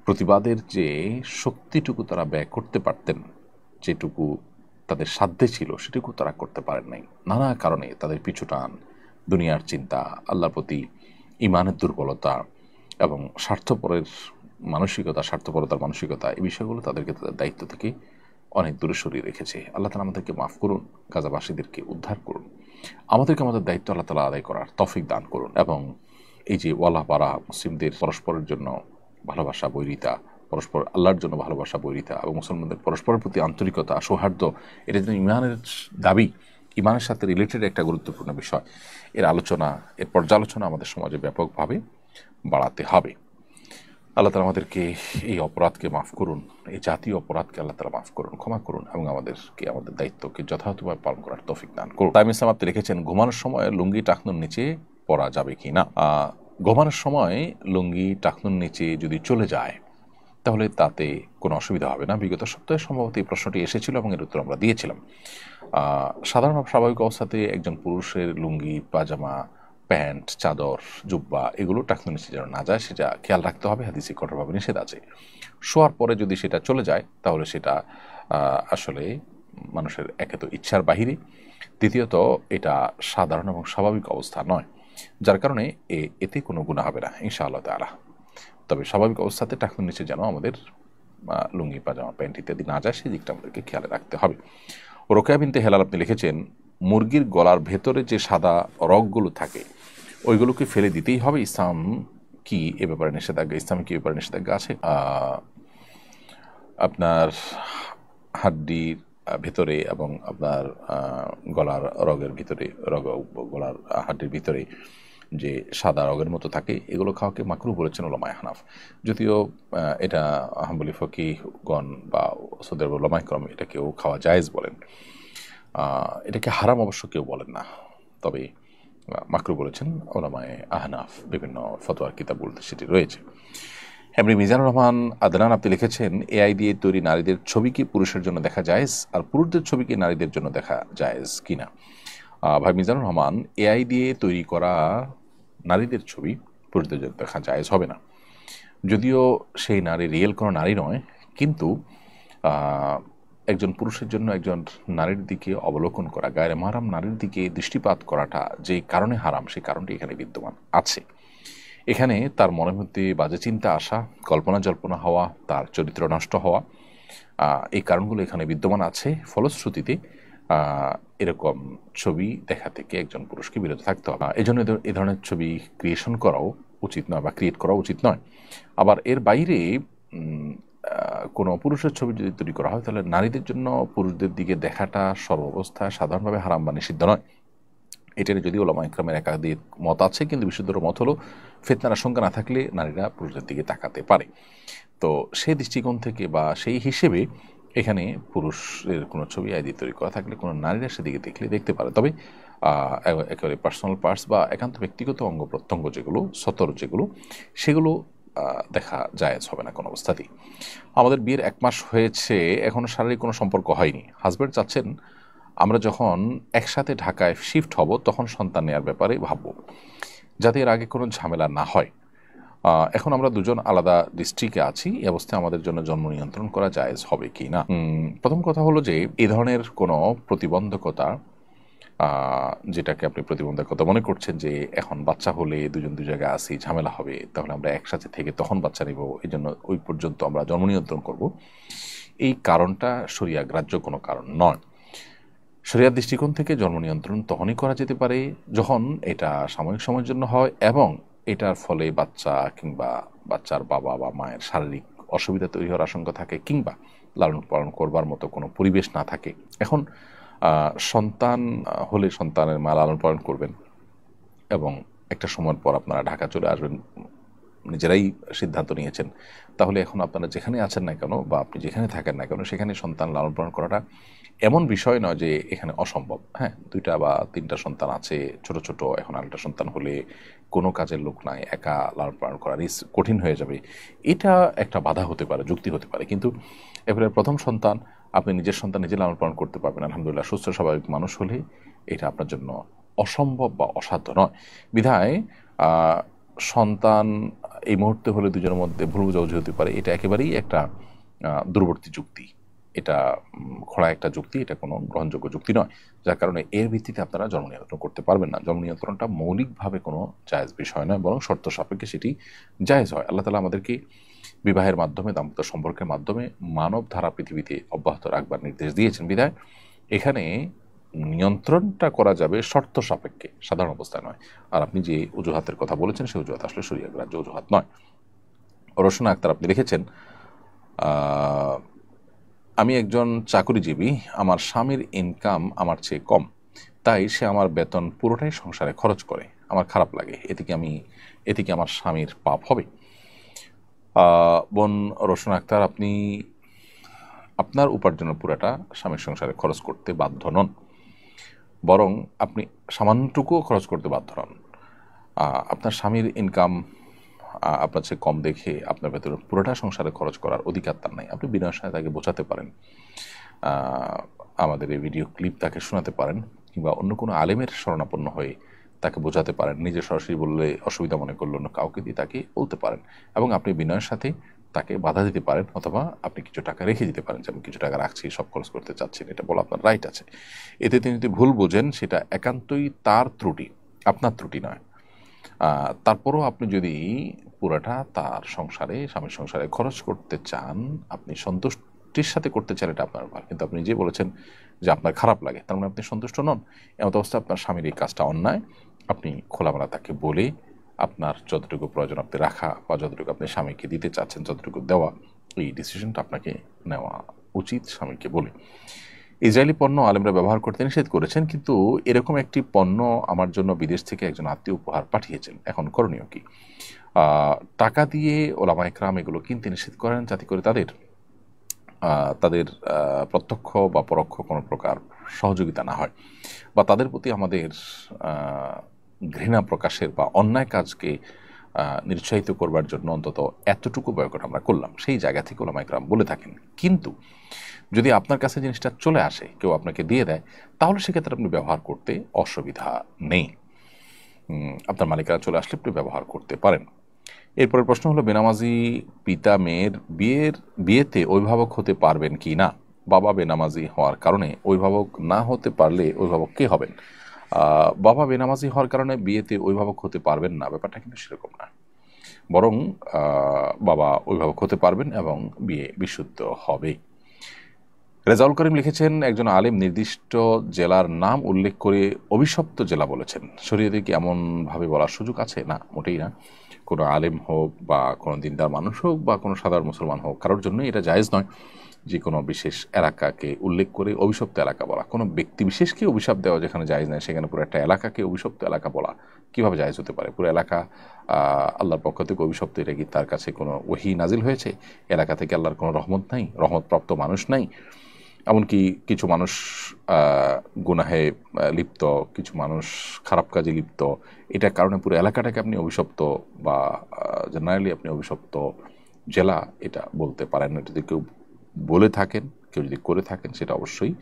প্রতিবাদের যে শক্তিটুকু তারা ব্যয় করতে পারতেন, যেটুকু তাদের সাধ্যে ছিল সেটুকু তারা করতে পারেন নাই। নানা কারণে তাদের পিছুটান, দুনিয়ার চিন্তা, আল্লাহর প্রতি ঈমানের দুর্বলতা এবং স্বার্থপরতার মানসিকতা, এই বিষয়গুলো তাদেরকে তাদের দায়িত্ব থেকে অনেক দূরে সরিয়ে রেখেছে। আল্লাহ তাআলা আমাদেরকে মাফ করুন, গাজাবাসীদেরকে উদ্ধার করুন, আমাদেরকে আমাদের দায়িত্ব আল্লাহ তাআলা আদায় করার তৌফিক দান করুন। এবং এই যে ওয়ালা পারা, মুসলিমদের পরস্পরের জন্য ভালোবাসা, বৈরিতা, পরস্পর আল্লাহর জন্য ভালোবাসা, বৈরিতা এবং মুসলমানদের পরস্পরের প্রতি আন্তরিকতা, সৌহার্দ্য, এটা যেন ইমানের দাবি, ইমানের সাথে রিলেটেড একটা গুরুত্বপূর্ণ বিষয়। এর আলোচনা, এর পর্যালোচনা আমাদের সমাজে ব্যাপকভাবে বাড়াতে হবে। আল্লাহ তাআলা আমাদেরকে এই অপরাধকে মাফ করুন, এই জাতীয় অপরাধকে আল্লাহ তাআলা মাফ করুন, ক্ষমা করুন এবং আমাদেরকে আমাদের দায়িত্বকে যথাযথভাবে পালন করার তৌফিক দান করুন। তাইম ইসলাম আপনি লিখেছেন, ঘুমানোর সময় লুঙ্গি টাকনুর নিচে পরা যাবে কি না? ঘুমানোর সময় লুঙ্গি টাকনুর নিচে যদি চলে যায় তাহলে তাতে কোনো অসুবিধা হবে না। বিগত সপ্তাহে সম্ভবত এই প্রশ্নটি এসেছিল এবং এর উত্তর আমরা দিয়েছিলাম। সাধারণ স্বাভাবিক অবস্থাতে একজন পুরুষের লুঙ্গি, পাজামা, প্যান্ট, চাদর, জুব্বা এগুলো টাকনুর নিচে যেন না যায় সেটা খেয়াল রাখতে হবে, হাদিসে কঠোরভাবে নিষেধ আছে। শোয়ার পরে যদি সেটা চলে যায় তাহলে সেটা আসলে মানুষের একে তো ইচ্ছার বাহিরে, দ্বিতীয়ত এটা সাধারণ এবং স্বাভাবিক অবস্থা নয়, যার কারণে এতে কোনো গুনাহ হবে না ইনশাআল্লাহ তাআলা। তবে স্বাভাবিক অবস্থাতে টাকনুর নিচে যেন আমাদের লুঙ্গি, পাজামা, প্যান্ট ইত্যাদি না যায় সেই দিকটা আমাদেরকে খেয়াল রাখতে হবে। রোকেয়া বিনতে হেলাল আপনি লিখেছেন, মুরগির গলার ভেতরে যে সাদা রগগুলো থাকে ওইগুলোকে ফেলে দিতেই হবে, ইসলাম কি এ ব্যাপারে নিষেধাজ্ঞা, ইসলামে কি ব্যাপারে নিষেধাজ্ঞা আছে? আপনার হাড্ডির ভিতরে এবং আপনার গলার রগের ভিতরে গলার হাড্ডির ভিতরে যে সাদা রগের মতো থাকে, এগুলো খাওয়াকে মাকরু বলেছেন ওলামায়ে হানাফ। যদিও এটা হাম্বলি ফকিহগণ বা সৌদি আরবের ওলামায়ে কেরাম এটাকেও খাওয়া জায়েজ বলেন। এটাকে হারাম অবশ্য কেউ বলেন না, তবে মাকরু বলেছেন ওলামায়ে আহনাফ। বিভিন্ন ফতোয়ার কিতাবগুলোতে সেটি রয়েছে। এমনি মিজানুর রহমান আদনান আপনি লিখেছেন, এআই দিয়ে তৈরি নারীদের ছবি কি পুরুষের জন্য দেখা জায়েজ, আর পুরুষদের ছবি কি নারীদের জন্য দেখা জায়েজ কিনা? ভাই মিজানুর রহমান, এআই দিয়ে তৈরি করা নারীদের ছবি পুরুষদের জন্য দেখা জায়েজ হবে না। যদিও সেই নারী রিয়েল কোনো নারী নয়, কিন্তু একজন পুরুষের জন্য একজন নারীর দিকে অবলোকন করা, গায়রে মাহরাম নারীর দিকে দৃষ্টিপাত করাটা যে কারণে হারাম, সেই কারণটি এখানে বিদ্যমান আছে। এখানে তার মনের মধ্যে বাজে চিন্তা আসা, কল্পনা জল্পনা হওয়া, তার চরিত্র নষ্ট হওয়া, এই কারণগুলো এখানে বিদ্যমান আছে। ফলশ্রুতিতে এরকম ছবি দেখা থেকে একজন পুরুষকে বিরত থাকতে হবে। এই জন্য এ ধরনের ছবি ক্রিয়েশন করাও উচিত নয় বা ক্রিয়েট করা উচিত নয়। আবার এর বাইরে কোনো পুরুষের ছবি যদি তৈরি করা হয়, তাহলে নারীদের জন্য পুরুষদের দিকে দেখাটা সর্বাবস্থায় সাধারণভাবে হারাম বা নিষিদ্ধ নয়। এটার যদিও ওলামা ইকরামের একাধিক মত আছে, কিন্তু বিশুদ্ধর মত হলো ফিতনার আশঙ্কা না থাকলে নারীরা পুরুষদের দিকে তাকাতে পারে। তো সেই দৃষ্টিকোণ থেকে বা সেই হিসেবে এখানে পুরুষের কোনো ছবি আইডি তৈরি করা থাকলে কোনো নারীরা সেদিকে দেখতে পারে। তবে একেবারে পার্সোনাল পার্টস বা একান্ত ব্যক্তিগত অঙ্গ প্রত্যঙ্গ যেগুলো সতর যেগুলো, সেগুলো দেখা জায়েজ হবে না কোনো অবস্থাতেই। আমাদের বিয়ের 1 মাস হয়েছে, এখনও শারীরিক কোনো সম্পর্ক হয়নি। হাজব্যান্ড চাচ্ছেন আমরা যখন একসাথে ঢাকায় শিফট হব তখন সন্তান নেওয়ার ব্যাপারে ভাবব, যাতে এর আগে কোনো ঝামেলা না হয়। এখন আমরা দুজন আলাদা ডিস্ট্রিক্টে আছি, এই অবস্থায় আমাদের জন্য জন্ম নিয়ন্ত্রণ করা জায়েজ হবে কি না? প্রথম কথা হলো যে এই ধরনের কোনো প্রতিবন্ধকতা, যেটাকে আপনি প্রতিবন্ধকতা মনে করছেন যে এখন বাচ্চা হলে দুজন দু জায়গায় আসি ঝামেলা হবে, তাহলে আমরা একসাথে থেকে তখন বাচ্চা নেব, এই জন্য ওই পর্যন্ত আমরা জন্ম নিয়ন্ত্রণ করব, এই কারণটা শরিয়া গ্রাহ্য কোনো কারণ নয়। শরিয়ার দৃষ্টিকোণ থেকে জন্ম নিয়ন্ত্রণ তখনই করা যেতে পারে যখন এটা সাময়িক সময়ের জন্য হয় এবং এটার ফলে বাচ্চা কিংবা বাচ্চার বাবা বা মায়ের শারীরিক অসুবিধা তৈরি হওয়ার আশঙ্কা থাকে, কিংবা লালন পালন করবার মতো কোনো পরিবেশ না থাকে। এখন সন্তান হলে সন্তানের মা লালন পালন করবেন এবং একটা সময়ের পর আপনারা ঢাকা চলে আসবেন, নিজেরাই সিদ্ধান্ত নিয়েছেন, তাহলে এখন আপনারা যেখানে আছেন না কেন বা আপনি যেখানে থাকেন না কেন সেখানে সন্তান লালন পালন করাটা এমন বিষয় নয় যে এখানে অসম্ভব। হ্যাঁ, 2টা বা 3টা সন্তান আছে ছোট ছোট, এখন আরেকটা সন্তান হলে কোনো কাজের লোক নাই, একা লালন পালন করা কঠিন হয়ে যাবে, এটা একটা বাধা হতে পারে, যুক্তি হতে পারে। কিন্তু এবারে প্রথম সন্তান, আপনি নিজের সন্তান নিজে লালন পালন করতে পারবেন আলহামদুলিল্লাহ, সুস্থ স্বাভাবিক মানুষ হলে এটা আপনার জন্য অসম্ভব বা অসাধ্য নয়। বিধায় সন্তান এই মুহূর্তে হলে দুজনের মধ্যে ভুল বোঝাবুঝি হতে পারে, এটা একেবারেই একটা দূরবর্তী যুক্তি, এটা খোলা একটা যুক্তি, এটা কোনো গ্রহণযোগ্য যুক্তি নয়, যার কারণে এর ভিত্তিতে আপনারা জন্ম নিয়ন্ত্রণ করতে পারবেন না। জন্ম নিয়ন্ত্রণটা মৌলিকভাবে কোনো জায়েজ বিষয় নয়, বরং শর্ত সাপেক্ষে সেটি জায়েজ হয়। আল্লাহ তাআলা আমাদেরকে বিবাহের মাধ্যমে, দাম্পত্য সম্পর্কের মাধ্যমে মানব ধারা পৃথিবীতে অব্যাহত রাখবার নির্দেশ দিয়েছেন। বিধায় এখানে নিয়ন্ত্রণটা করা যাবে শর্ত সাপেক্ষে, সাধারণ অবস্থায় নয়। আর আপনি যে অজুহাতের কথা বলেছেন সেই অজুহাত আসলে শরিয়া গ্রাহ্য অজুহাত নয়। রোশনা আক্তার আপনি লিখেছেন, আমি একজন চাকরিজীবী, আমার স্বামীর ইনকাম আমার চেয়ে কম, তাই সে আমার বেতন পুরোটাই সংসারে খরচ করে, আমার খারাপ লাগে, এতে কি আমার স্বামীর পাপ হবে? বোন রোশনা আক্তার, আপনি আপনার উপার্জনের পুরোটা স্বামীর সংসারে খরচ করতে বাধ্য নন, বরং আপনি সামান্যটুকুও খরচ করতে বাধ্য নন। আপনার স্বামীর ইনকাম আপনার চেয়ে কম দেখে আপনার ভেতরে পুরোটা সংসারে খরচ করার অধিকার তার নাই। আপনি বিনয়ের সাথে তাকে বোঝাতে পারেন, আমাদের এই ভিডিও ক্লিপ তাকে শোনাতে পারেন, কিংবা অন্য কোনো আলেমের শরণাপন্ন হয়ে তাকে বোঝাতে পারেন। নিজে সরাসরি বললে অসুবিধা মনে করলে অন্য কাউকে দিয়ে তাকে বলতে পারেন, এবং আপনি বিনয়ের সাথে তাকে বাধা দিতে পারেন, অথবা আপনি কিছু টাকা রেখে দিতে পারেন, যে আমি কিছু টাকা রাখছি, সব খরচ করতে চাচ্ছি না, এটা বলা আপনার রাইট আছে। এতে তিনি যদি ভুল বোঝেন সেটা একান্তই তার ত্রুটি, আপনার ত্রুটি নয়। তারপরও আপনি যদি পুরাটা তার সংসারে, স্বামীর সংসারে খরচ করতে চান, আপনি সন্তুষ্টির সাথে করতে চান, এটা আপনার ব্যাপার। কিন্তু আপনি যে বলেছেন যে আপনার খারাপ লাগে, তার মানে আপনি সন্তুষ্ট নন। এমন অবস্থা আপনার স্বামীর এই কাজটা অন্যায়, আপনি খোলামেলা তাকে বলে আপনার যতটুকু প্রয়োজন আপনি রাখা বা যতটুকু আপনি স্বামীকে দিতে চাচ্ছেন, যতটুকু দেওয়া, এই ডিসিশনটা আপনাকে নেওয়া উচিত স্বামীকে বলে। ইসরায়েলি পণ্য আলেমরা ব্যবহার করতে নিষেধ করেছেন, কিন্তু এরকম একটি পণ্য আমার জন্য বিদেশ থেকে একজন আত্মীয় উপহার পাঠিয়েছেন, এখন করণীয় কি? টাকা দিয়ে ওলামা ইকরাম এগুলো কিনতে নিষেধ করেন, যাতে করে তাদের প্রত্যক্ষ বা পরোক্ষ কোনো প্রকার সহযোগিতা না হয়, বা তাদের প্রতি আমাদের ঘৃণা প্রকাশের বা অন্যায় কাজকে নিরুৎসাহিত করবার জন্য অন্তত এতটুকু বয়কট আমরা করলাম, সেই জায়গা থেকে ওলামা ইকরাম বলে থাকেন। কিন্তু যদি আপনার কাছে জিনিসটা চলে আসে, কেউ আপনাকে দিয়ে দেয়, তাহলে সেক্ষেত্রে আপনি ব্যবহার করতে অসুবিধা নেই। আপনার মালিকারা চলে আসলে আপনি ব্যবহার করতে পারেন। এরপরের প্রশ্ন হলো, বেনামাজি পিতা মেয়ের বিয়েতে অভিভাবক হতে পারবেন কি না? বাবা বেনামাজি হওয়ার কারণে অভিভাবক না হতে পারলে অভিভাবক কে হবেন? বাবা বেনামাজি হওয়ার কারণে বিয়েতে অভিভাবক হতে পারবেন না, ব্যাপারটা কিন্তু সেরকম না। বরং বাবা অভিভাবক হতে পারবেন এবং বিয়ে বিশুদ্ধ হবে। রেজাউল করিম লিখেছেন, একজন আলেম নির্দিষ্ট জেলার নাম উল্লেখ করে অভিশপ্ত জেলা বলেছেন, শরীয়তে কি এমনভাবে বলার সুযোগ আছে? না, মোটেই না। কোনো আলেম হোক বা কোনো দিনদার মানুষ হোক বা কোনো সাধারণ মুসলমান হোক, কারোর জন্য এটা জায়েজ নয় যে কোনো বিশেষ এলাকাকে উল্লেখ করে অভিশপ্ত এলাকা বলা। কোনো ব্যক্তি বিশেষকে অভিশাপ দেওয়া যেখানে জায়েজ নয়, সেখানে পুরো একটা এলাকাকে অভিশপ্ত এলাকা বলা কীভাবে জায়েজ হতে পারে? পুরো এলাকা আল্লাহর পক্ষ থেকে অভিশপ্ত, এটা কি তার কাছে কোনো ওহী নাজিল হয়েছে? এলাকা থেকে আল্লাহর কোনো রহমত নাই, রহমতপ্রাপ্ত মানুষ নাই? এমনকি কিছু মানুষ গুনাহে লিপ্ত, কিছু মানুষ খারাপ কাজে লিপ্ত, এটার কারণে পুরো এলাকাটাকে আপনি অভিশপ্ত বা জেনারেলি আপনি অভিশপ্ত জেলা এটা বলতে পারেন না। যদি কেউ বলে থাকেন, কেউ যদি করে থাকেন, সেটা অবশ্যই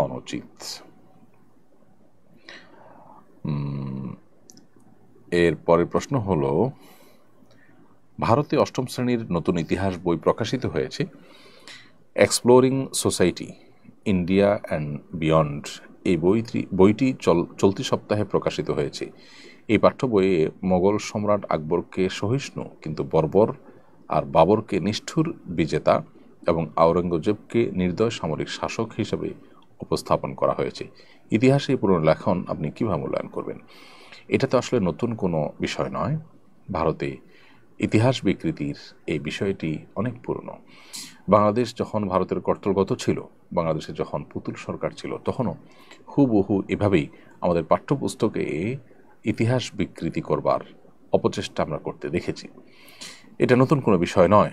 অনুচিত। এর পরের প্রশ্ন হলো, ভারতে 8ম শ্রেণীর নতুন ইতিহাস বই প্রকাশিত হয়েছে। Exploring society India and beyond, এই বইটি চলতি সপ্তাহে প্রকাশিত হয়েছে। এই পাঠ্য বইয়ে মোগল সম্রাট আকবরকে সহিষ্ণু কিন্তু বর্বর, আর বাবরকে নিষ্ঠুর বিজেতা এবং আওরঙ্গজেবকে নির্দয় সামরিক শাসক হিসেবে উপস্থাপন করা হয়েছে। ইতিহাসে এই পুনর্লেখন আপনি কীভাবে মূল্যায়ন করবেন? এটা তো আসলে নতুন কোনো বিষয় নয়। ভারতে ইতিহাস বিকৃতির এই বিষয়টি অনেক পুরনো। বাংলাদেশ যখন ভারতের কর্তৃগত ছিল, বাংলাদেশে যখন পুতুল সরকার ছিল, তখনও হুবহু এভাবেই আমাদের পাঠ্যপুস্তকে ইতিহাস বিকৃতি করবার অপচেষ্টা আমরা করতে দেখেছি। এটা নতুন কোনো বিষয় নয়।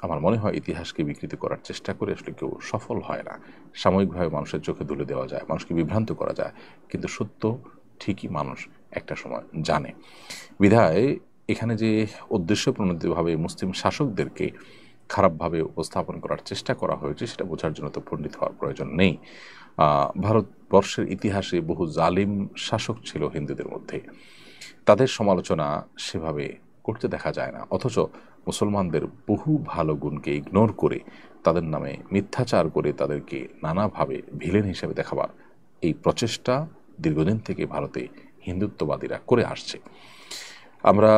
আমার মনে হয় ইতিহাসকে বিকৃতি করার চেষ্টা করে আসলে কেউ সফল হয় না। সাময়িকভাবে মানুষের চোখে তুলে দেওয়া যায়, মানুষকে বিভ্রান্ত করা যায়, কিন্তু সত্য ঠিকই মানুষ একটা সময় জানে। বিধায় এখানে যে উদ্দেশ্যপ্রণোদিতভাবে মুসলিম শাসকদেরকে খারাপভাবে উপস্থাপন করার চেষ্টা করা হয়েছে, সেটা বোঝার জন্য তো পণ্ডিত হওয়ার প্রয়োজন নেই। ভারতবর্ষের ইতিহাসে বহু জালিম শাসক ছিল হিন্দুদের মধ্যে, তাদের সমালোচনা সেভাবে করতে দেখা যায় না। অথচ মুসলমানদের বহু ভালো গুণকে ইগনোর করে, তাদের নামে মিথ্যাচার করে, তাদেরকে নানাভাবে ভিলেন হিসেবে দেখাবার এই প্রচেষ্টা দীর্ঘদিন থেকে ভারতে হিন্দুত্ববাদীরা করে আসছে। আমরা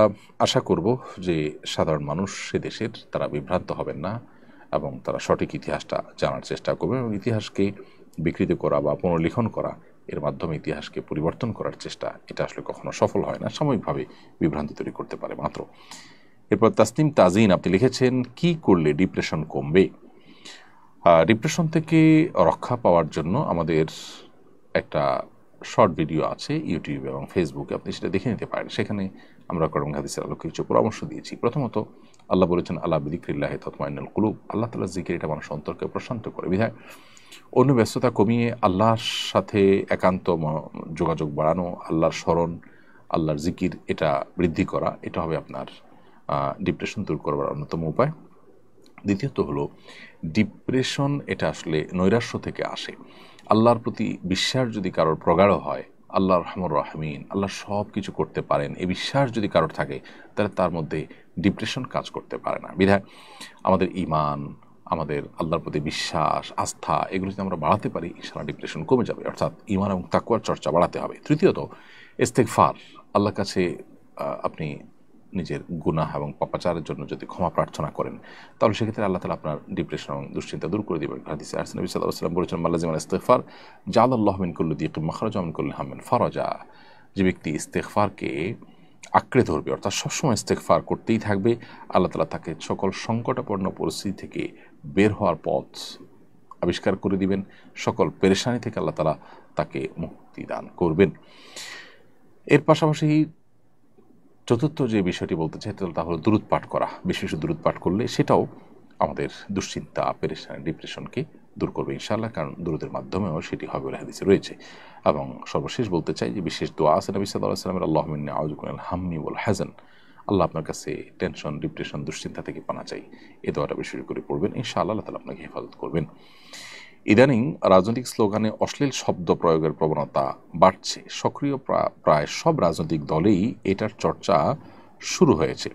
আশা করব যে সাধারণ মানুষ সে দেশের, তারা বিভ্রান্ত হবেন না এবং তারা সঠিক ইতিহাসটা জানার চেষ্টা করবেন, এবং ইতিহাসকে বিকৃত করা বা পুনর্লিখন করা, এর মাধ্যমে ইতিহাসকে পরিবর্তন করার চেষ্টা, এটা আসলে কখনো সফল হয় না, সাময়িকভাবে বিভ্রান্তি তৈরি করতে পারে মাত্র। এরপর তাসনিম তাজিন আপনি লিখেছেন, কি করলে ডিপ্রেশন কমবে? ডিপ্রেশন থেকে রক্ষা পাওয়ার জন্য আমাদের একটা শর্ট ভিডিও আছে ইউটিউব এবং ফেসবুকে, আপনি সেটা দেখে নিতে পারেন। সেখানে আমরা কোরআন হাদিসের আলোকে কিছু পরামর্শ দিয়েছি। প্রথমত, আল্লাহ বলেছেন, আল্লাহ বিযিকরিল্লাহি তাতমাইন্নুল কুলুব, আল্লাহ তাআলার জিকির এটা মানুষ অন্তরকে প্রশান্ত করে। বিধায় অন্য ব্যস্ততা কমিয়ে আল্লাহর সাথে একান্ত যোগাযোগ বাড়ানো, আল্লাহর স্মরণ, আল্লাহর জিকির এটা বৃদ্ধি করা, এটা হবে আপনার ডিপ্রেশন দূর করবার অন্যতম উপায়। দ্বিতীয়ত হলো, ডিপ্রেশন এটা আসলে নৈরাশ্য থেকে আসে। আল্লাহর প্রতি বিশ্বাস যদি কারোর প্রগাঢ় হয়, আল্লাহ রহমান রাহিমিন, আল্লাহ সব কিছু করতে পারেন, এই বিশ্বাস যদি কারোর থাকে, তাহলে তার মধ্যে ডিপ্রেশন কাজ করতে পারে না। বিধায় আমাদের ঈমান, আমাদের আল্লাহর প্রতি বিশ্বাস, আস্থা, এগুলো যদি আমরা বাড়াতে পারি, ইনশাআল্লাহ ডিপ্রেশন কমে যাবে। অর্থাৎ ঈমান এবং তাকওয়ার চর্চা বাড়াতে হবে। তৃতীয়ত, ইস্তেগফার, আল্লাহর কাছে আপনি নিজের গুনাহ এবং পাপাচারের জন্য যদি ক্ষমা প্রার্থনা করেন, তাহলে সেক্ষেত্রে আল্লাহ তাআলা আপনার ডিপ্রেশন এবং দুশ্চিন্তা দূর করে দেবেন। হাদিসে আসছে, নবী সাল্লাল্লাহু আলাইহি ওয়াসাল্লাম বলেছেন, মাল্লাজিমাল ইস্তিগফার জাআলাল্লাহু মিন কুল্লি দিকিন মাখরাজা ওয়া মিন কুল্লি হাম্মিন ফারাজা। যে ব্যক্তি ইস্তিগফারকে আঁকড়ে ধরবে, অর্থাৎ সবসময় ইস্তেগফার করতেই থাকবে। আল্লাহ তাআলা তাকে সকল সংকটাপন্ন পরিস্থিতি থেকে বের হওয়ার পথ আবিষ্কার করে দিবেন, সকল পেরেশানি থেকে আল্লাহ তাআলা তাকে মুক্তি দান করবেন। এর পাশাপাশি চতুর্থ যে বিষয়টি বলতে চাই তা হলো দুরূদ পাঠ করা। বিশেষ দুরূদ পাঠ করলে সেটাও আমাদের দুশ্চিন্তা, পেরেশানি, ডিপ্রেশনকে দূর করবে ইনশাআল্লাহ, কারণ দুরূদের মাধ্যমেও সেটি হবে বলে হাদিসে রয়েছে। এবং সর্বশেষ বলতে চাই যে বিশেষ দোয়া আছে নবী সাল্লাল্লাহু আলাইহি ওয়াসাল্লামের, আল্লাহুম্মা ইন্নী আউযু বিকা মিনাল হাম্মি ওয়াল হাযান। আল্লাহ আপনার কাছে টেনশন, ডিপ্রেশন, দুশ্চিন্তা থেকে পানা চাই। এই দোয়াটা বেশি করে পড়বেন, ইনশাআল্লাহ আল্লাহ তাআলা আপনাকে হেফাজত করবেন। ইদানিং রাজনৈতিক স্লোগানে অশ্লীল শব্দ প্রয়োগের প্রবণতা বাড়ছে। সক্রিয় প্রায় সব রাজনৈতিক দলেই এটার চর্চা শুরু হয়েছে।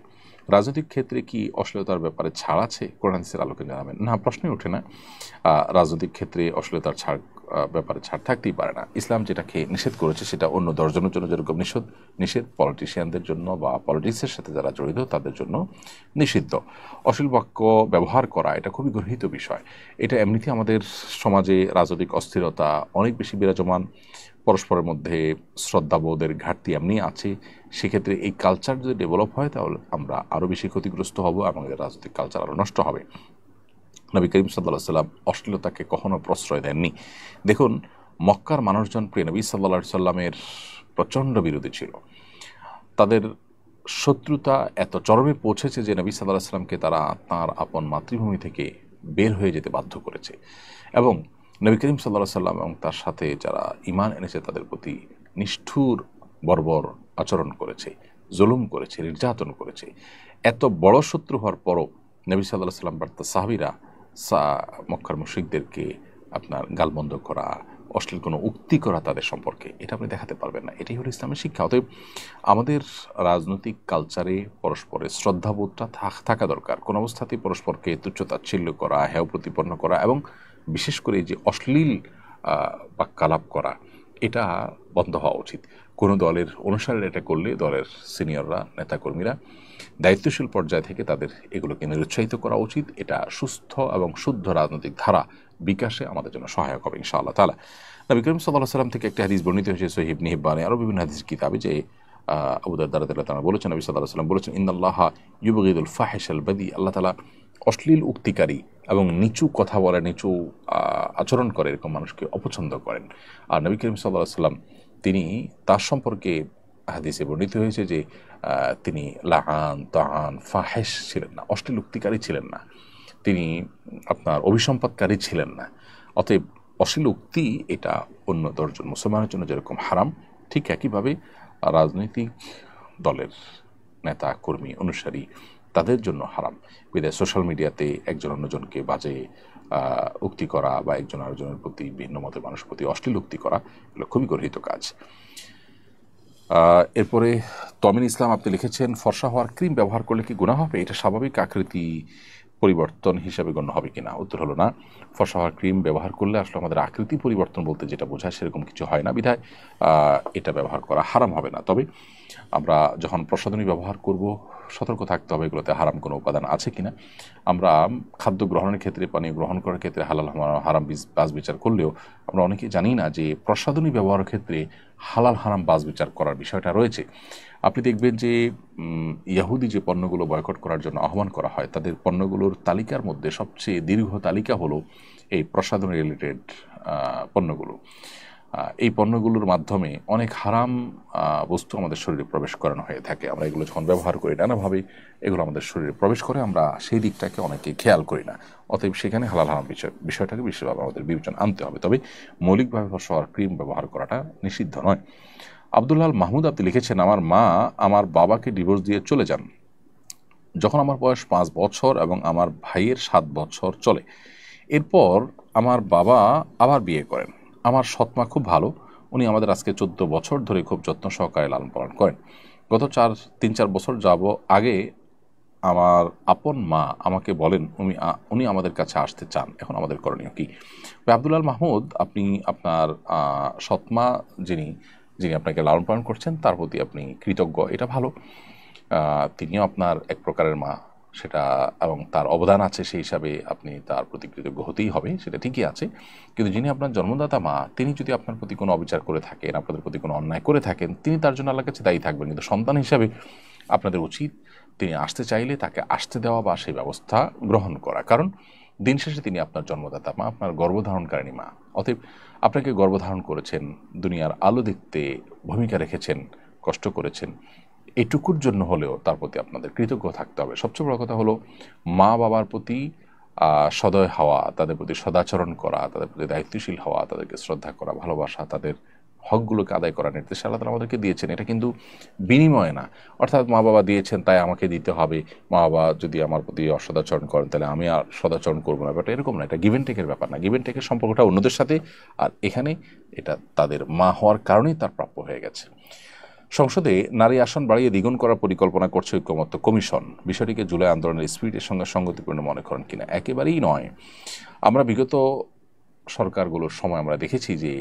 রাজনৈতিক ক্ষেত্রে কি অশ্লীলতার ব্যাপারে ছাড় আছে? কোরআন হাদিসের আলোকে জানাবেন। না, প্রশ্নই ওঠে না। রাজনৈতিক ক্ষেত্রে অশ্লীলতার ব্যাপারে ছাড় থাকতেই পারে না। ইসলাম যেটাকে নিষেধ করেছে সেটা অন্য 10 জনের জন্য যেরকম নিষেধ, পলিটিশিয়ানদের জন্য বা পলিটিক্সের সাথে যারা জড়িত তাদের জন্য নিষিদ্ধ। অশ্লীল বাক্য ব্যবহার করা এটা খুবই গর্হিত বিষয়। এটা এমনিতেই আমাদের সমাজে রাজনৈতিক অস্থিরতা অনেক বেশি বিরাজমান, পরস্পরের মধ্যে শ্রদ্ধাবোধের ঘাটতি এমনি আছে। সেক্ষেত্রে এই কালচার যদি ডেভেলপ হয় তাহলে আমরা আরও বেশি ক্ষতিগ্রস্ত হব, আমাদের রাজনৈতিক কালচার আরও নষ্ট হবে। নবী করিম সাল্লাল্লাহু আলাইহি সাল্লাম অশ্লীলতাকে কখনো প্রশ্রয় দেননি। দেখুন, মক্কার মানুষজন প্রিয় নবী সাল্লাল্লাহু আলাইহি সাল্লামের প্রচণ্ড বিরোধী ছিল। তাদের শত্রুতা এত চরমে পৌঁছেছে যে নবী সাল্লাল্লাহু আলাইহি সাল্লামকে তারা তাঁর আপন মাতৃভূমি থেকে বের হয়ে যেতে বাধ্য করেছে। এবং নবী করিম সাল্লাল্লাহু আলাইহি সাল্লাম এবং তার সাথে যারা ঈমান এনেছে তাদের প্রতি নিষ্ঠুর বর্বর আচরণ করেছে, জুলুম করেছে, নির্যাতন করেছে। এত বড় শত্রু হওয়ার পরও নবী সাল্লাল্লাহু আলাইহি সাল্লাম বা তার সাহাবীরা মক্কার মুশরিকদেরকে আপনার গালমন্দ করা, অশ্লীল কোনো উক্তি করা তাদের সম্পর্কে, এটা আপনি দেখাতে পারবেন না। এটাই হলো ইসলামের শিক্ষা। অতএব আমাদের রাজনৈতিক কালচারে পরস্পরের শ্রদ্ধাবোধটা থাকা দরকার। কোনো অবস্থাতেই পরস্পরকে তুচ্ছতাচ্ছিল্য করা, হেয় প্রতিপন্ন করা এবং বিশেষ করে যে অশ্লীল বাক্যালাপ করা, এটা বন্ধ হওয়া উচিত। কোনো দলের অনুসারে এটা করলে দলের সিনিয়ররা, নেতাকর্মীরা দায়িত্বশীল পর্যায় থেকে তাদের এগুলোকে নিরুৎসাহিত করা উচিত। এটা সুস্থ এবং শুদ্ধ রাজনৈতিক ধারা বিকাশে আমাদের জন্য সহায়ক হবে ইনশাআল্লাহ তাআলা। নবী করিম সাল্লাল্লাহু আলাইহি সাল্লাম থেকে একটা হাদিস বর্ণিত হয়েছে সহিহ ইবনে হিব্বানে, আরও বিভিন্ন হাদিস কিতাবে, যে আবু দারদা রাদিয়াল্লাহু তাআলা বলেছেন, নবী সাল্লাল্লাহু আলাইহি সাল্লাম বলেছেন, ইন্নাল্লাহা ইউবগিদুল ফাহিশাল বাদি। আল্লাহ তাআলা অশ্লীল উক্তিকারী এবং নিচু কথা বলে, নিচু আচরণ করে এরকম মানুষকে অপছন্দ করেন। আর নবী করিম সাল্লাল্লাহু আলাইহি সাল্লাম তিনি তার সম্পর্কে হাদিসে বর্ণিত হয়েছে যে তিনি লাআন, তাআন, ফাহিশ ছিলেন না, অশ্লীল উক্তিকারী ছিলেন না, তিনি আপনার অভিসম্পাদকারী ছিলেন না। অতএব অশ্লীল উক্তি এটা অন্য 10 জন মুসলমানের জন্য যেরকম হারাম, ঠিক একইভাবে রাজনৈতিক দলের নেতা, কর্মী, অনুসারী তাদের জন্য হারাম। বিদায় সোশ্যাল মিডিয়াতে একজন অন্যজনকে বাজে উক্তি করা বা একজন আরেকজনের প্রতি, ভিন্ন মতের মানুষের প্রতি অশ্লীল উক্তি করা, এগুলো খুবই গর্হিত কাজ। এরপরে তমিন ইসলাম আপনি লিখেছেন, ফর্সা হওয়ার ক্রিম ব্যবহার করলে কি গুনাহ হবে? এটা স্বাভাবিক আকৃতি পরিবর্তন হিসাবে গণ্য হবে কিনা? উত্তর হলো না। ফর্সা হওয়ার ক্রিম ব্যবহার করলে আসলে আমাদের আকৃতি পরিবর্তন বলতে যেটা বোঝায় সেরকম কিছু হয় না, বিধায় এটা ব্যবহার করা হারাম হবে না। তবে আমরা যখন প্রসাধনী ব্যবহার করব সতর্ক থাকতে হবে এগুলোতে হারাম কোনো উপাদান আছে কিনা। আমরা খাদ্য গ্রহণের ক্ষেত্রে, পানীয় গ্রহণ করার ক্ষেত্রে হালাল হারাম বাছ বিচার করলেও আমরা অনেকেই জানি না যে প্রসাধনী ব্যবহারের ক্ষেত্রে হালাল হারাম বাছ বিচার করার বিষয়টা রয়েছে। আপনি দেখবেন যে ইয়াহুদি যে পণ্যগুলো বয়কট করার জন্য আহ্বান করা হয়, তাদের পণ্যগুলোর তালিকার মধ্যে সবচেয়ে দীর্ঘ তালিকা হলো এই প্রসাধনী রিলেটেড পণ্যগুলো। এই পণ্যগুলোর মাধ্যমে অনেক হারাম বস্তু আমাদের শরীরে প্রবেশ করানো হয়ে থাকে। আমরা এগুলো যখন ব্যবহার করি নানাভাবে এগুলো আমাদের শরীরে প্রবেশ করে, আমরা সেই দিকটাকে অনেকে খেয়াল করি না। অতএব সেখানে হালাল হারাম বিষয়টাকে বিশেষভাবে আমাদের বিবেচনা আনতে হবে। তবে মৌলিকভাবে ফর্সা হওয়ার ক্রিম ব্যবহার করাটা নিষিদ্ধ নয়। আব্দুল্লাহ মাহমুদ আপনি লিখেছেন, আমার মা আমার বাবাকে ডিভোর্স দিয়ে চলে যান যখন আমার বয়স 5 বছর এবং আমার ভাইয়ের 7 বছর চলে। এরপর আমার বাবা আবার বিয়ে করেন। আমার সৎমা খুব ভালো, উনি আমাদের আজকে 14 বছর ধরে খুব যত্ন সহকারে লালন পালন করেন। গত 3-4 বছর আগে আমার আপন মা আমাকে বলেন উনি আমাদের কাছে আসতে চান, এখন আমাদের করণীয় কি? আব্দুল্লাহ মাহমুদ, আপনি আপনার সৎমা যিনি আপনাকে লালন পালন করছেন তার প্রতি আপনি কৃতজ্ঞ, এটা ভালো। তিনিও আপনার এক প্রকারের মা, সেটা এবং তার অবদান আছে, সেই হিসাবে আপনি তার প্রতি কৃতজ্ঞ হতেই হবে, সেটা ঠিকই আছে। কিন্তু যিনি আপনার জন্মদাতা মা, তিনি যদি আপনার প্রতি কোনো অবিচার করে থাকেন, আপনাদের প্রতি কোনো অন্যায় করে থাকেন, তিনি তার জন্য আল্লাহর কাছে দায়ী থাকবেন। কিন্তু সন্তান হিসাবে আপনাদের উচিত তিনি আসতে চাইলে তাকে আসতে দেওয়া বা সেই ব্যবস্থা গ্রহণ করা। কারণ দিন শেষে তিনি আপনার জন্মদাতা মা, আপনার গর্ভধারণকারিণী মা। অতএব আপনাকে গর্ভধারণ করেছেন, দুনিয়ার আলো দেখতে ভূমিকা রেখেছেন, কষ্ট করেছেন, এটুকুর জন্য হলেও তার প্রতি আপনাদের কৃতজ্ঞ থাকতে হবে। সবচেয়ে বড় কথা হলো মা বাবার প্রতি সদয় হওয়া, তাদের প্রতি সদাচরণ করা, তাদের প্রতি দায়িত্বশীল হওয়া, তাদেরকে শ্রদ্ধা করা, ভালোবাসা, তাদের হকগুলোকে আদায় করার নির্দেশ আল্লাহ তাআলা আমাদেরকে দিয়েছেন। এটা কিন্তু বিনিময় না, অর্থাৎ মা বাবা দিয়েছেন তাই আমাকে দিতে হবে, মা বাবা যদি আমার প্রতি অসদাচরণ করেন তাহলে আমি আর সদাচরণ করবো না, ব্যাপারটা এরকম না। এটা গিভ অ্যান্ড টেকের ব্যাপার না, গিভ অ্যান্ড টেকের সম্পর্কটা অন্যদের সাথে, আর এখানে এটা তাদের মা হওয়ার কারণেই তার প্রাপ্য হয়ে গেছে। সংসদে নারী আসন বাড়িয়ে দ্বিগুণ করার পরিকল্পনা করছে ঐক্যমত্য কমিশন। বিষয়টিকে জুলাই আন্দোলনের স্পিরিটের সঙ্গে সঙ্গতিপূর্ণ মনে করেন কিনা? একেবারেই নয়। আমরা বিগত সরকারগুলোর সময় আমরা দেখেছি যে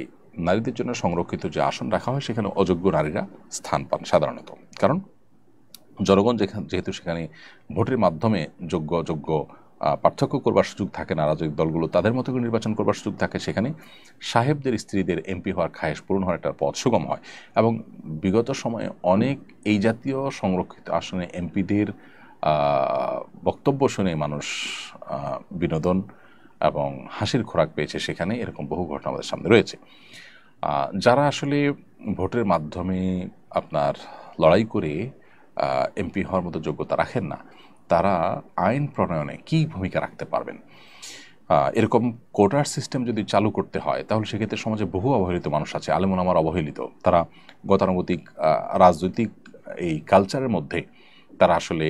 নারীদের জন্য সংরক্ষিত যে আসন রাখা হয় সেখানে অযোগ্য নারীরা স্থান পান সাধারণত। কারণ জনগণ যেহেতু সেখানে ভোটের মাধ্যমে যোগ্য অযোগ্য পার্থক্য করবার সুযোগ থাকে না, রাজনৈতিক দলগুলো তাদের মতো করে নির্বাচন করবার সুযোগ থাকে, সেখানে সাহেবদের স্ত্রীদের এমপি হওয়ার খায়েশ পূরণ হওয়ার একটা পথ সুগম হয়। এবং বিগত সময়ে অনেক এই জাতীয় সংরক্ষিত আসনে এমপিদের বক্তব্য শুনে মানুষ বিনোদন এবং হাসির খোরাক পেয়েছে, সেখানে এরকম বহু ঘটনা আমাদের সামনে রয়েছে। যারা আসলে ভোটের মাধ্যমে আপনার লড়াই করে এমপি হওয়ার মতো যোগ্যতা রাখেন না, তারা আইন প্রণয়নে কী ভূমিকা রাখতে পারবেন? এরকম কোটার সিস্টেম যদি চালু করতে হয় তাহলে সেক্ষেত্রে সমাজে বহু অবহেলিত মানুষ আছে, আলেমুলামার অবহেলিত, তারা গতানুগতিক রাজনৈতিক এই কালচারের মধ্যে তারা আসলে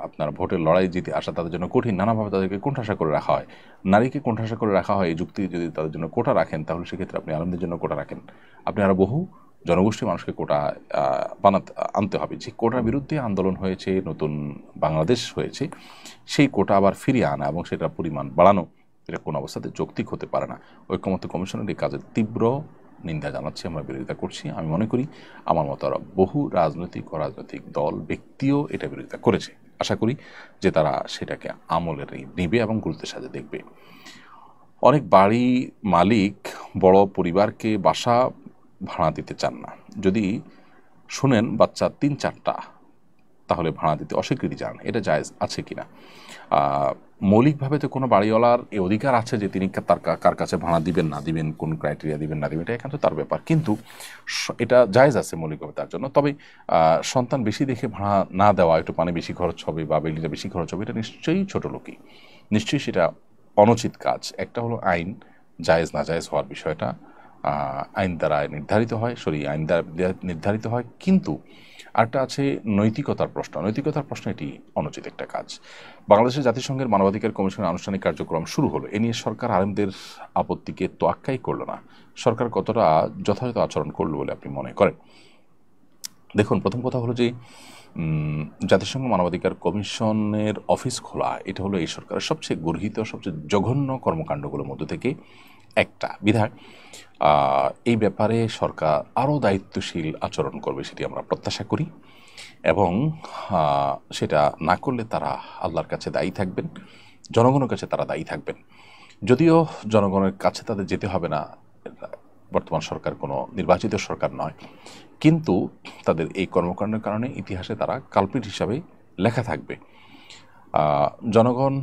আপনার ভোটের লড়াই জিতে আসা তাদের জন্য কঠিন, নানাভাবে তাদেরকে কোণঠাসা করে রাখা হয়। নারীকে কোণঠাসা করে রাখা হয়, এই যুক্তি যদি তাদের জন্য কোটা রাখেন তাহলে সেক্ষেত্রে আপনি আলেমদের জন্য কোটা রাখেন, আপনি আরও বহু জনগোষ্ঠী মানুষকে কোটা আনতে হবে। যে কোটার বিরুদ্ধে আন্দোলন হয়েছে, নতুন বাংলাদেশ হয়েছে, সেই কোটা আবার ফিরিয়ে আনা এবং সেটার পরিমাণ বাড়ানো, এটা কোনো অবস্থাতে যৌক্তিক হতে পারে না। ঐক্যমত্য কমিশনের এই কাজের তীব্র নিন্দা জানাচ্ছি, আমরা বিরোধিতা করছি। আমি মনে করি আমার মতো আরও বহু রাজনৈতিক অরাজনৈতিক দল ব্যক্তিও এটা বিরোধিতা করেছে। আশা করি যে তারা সেটাকে আমলে নেবে এবং গুরুত্বের সাথে দেখবে। অনেক বাড়ি মালিক বড় পরিবারকে বাসা ভাড়া দিতে চান না। যদি শুনেন বাচ্চা ৩-৪টা তাহলে ভাড়া দিতে অস্বীকৃতি জানান, এটা জায়েজ আছে কিনা? মৌলিকভাবে তো কোনো বাড়িওয়ালার এই অধিকার আছে যে তিনি তার কার কাছে ভাড়া দিবেন না দিবেন, কোন ক্রাইটেরিয়া দিবেন না দিবেন, এটা এখানে তো তার ব্যাপার। কিন্তু এটা জায়েজ আছে মৌলিকভাবে তার জন্য। তবে সন্তান বেশি দেখে ভাড়া না দেওয়া, একটু পানি বেশি খরচ হবে বা বিল্ডিংটা বেশি খরচ হবে, এটা নিশ্চয়ই ছোট লোকই, নিশ্চয়ই সেটা অনুচিত কাজ। একটা হলো আইন জায়েজ না জায়েজ হওয়ার বিষয়টা আইন দ্বারা নির্ধারিত হয়, আইন দ্বারা নির্ধারিত হয়। কিন্তু আরেকটা আছে নৈতিকতার প্রশ্ন। নৈতিকতার প্রশ্ন এটি অনুচিত একটা কাজ। বাংলাদেশের জাতিসংঘের মানবাধিকার কমিশনের আনুষ্ঠানিক কার্যক্রম শুরু হলো, এ নিয়ে সরকার আলেমদের আপত্তিকে তোয়াক্কাই করলো না। সরকার কতটা যথাযথ আচরণ করলো বলে আপনি মনে করেন? দেখুন, প্রথম কথা হলো যে জাতিসংঘ মানবাধিকার কমিশনের অফিস খোলা, এটা হলো এই সরকারের সবচেয়ে গর্হিত, সবচেয়ে জঘন্য কর্মকাণ্ডগুলোর মধ্যে থেকে একটা। বিধায় এই ব্যাপারে সরকার আরও দায়িত্বশীল আচরণ করবে সেটি আমরা প্রত্যাশা করি, এবং সেটা না করলে তারা আল্লাহর কাছে দায়ী থাকবেন, জনগণের কাছে তারা দায়ী থাকবেন। যদিও জনগণের কাছে তাদের যেতে হবে না, বর্তমান সরকার কোনো নির্বাচিত সরকার নয়, কিন্তু তাদের এই কর্মকাণ্ডের কারণে ইতিহাসে তারা কালপ্রিট হিসাবে লেখা থাকবে। জনগণ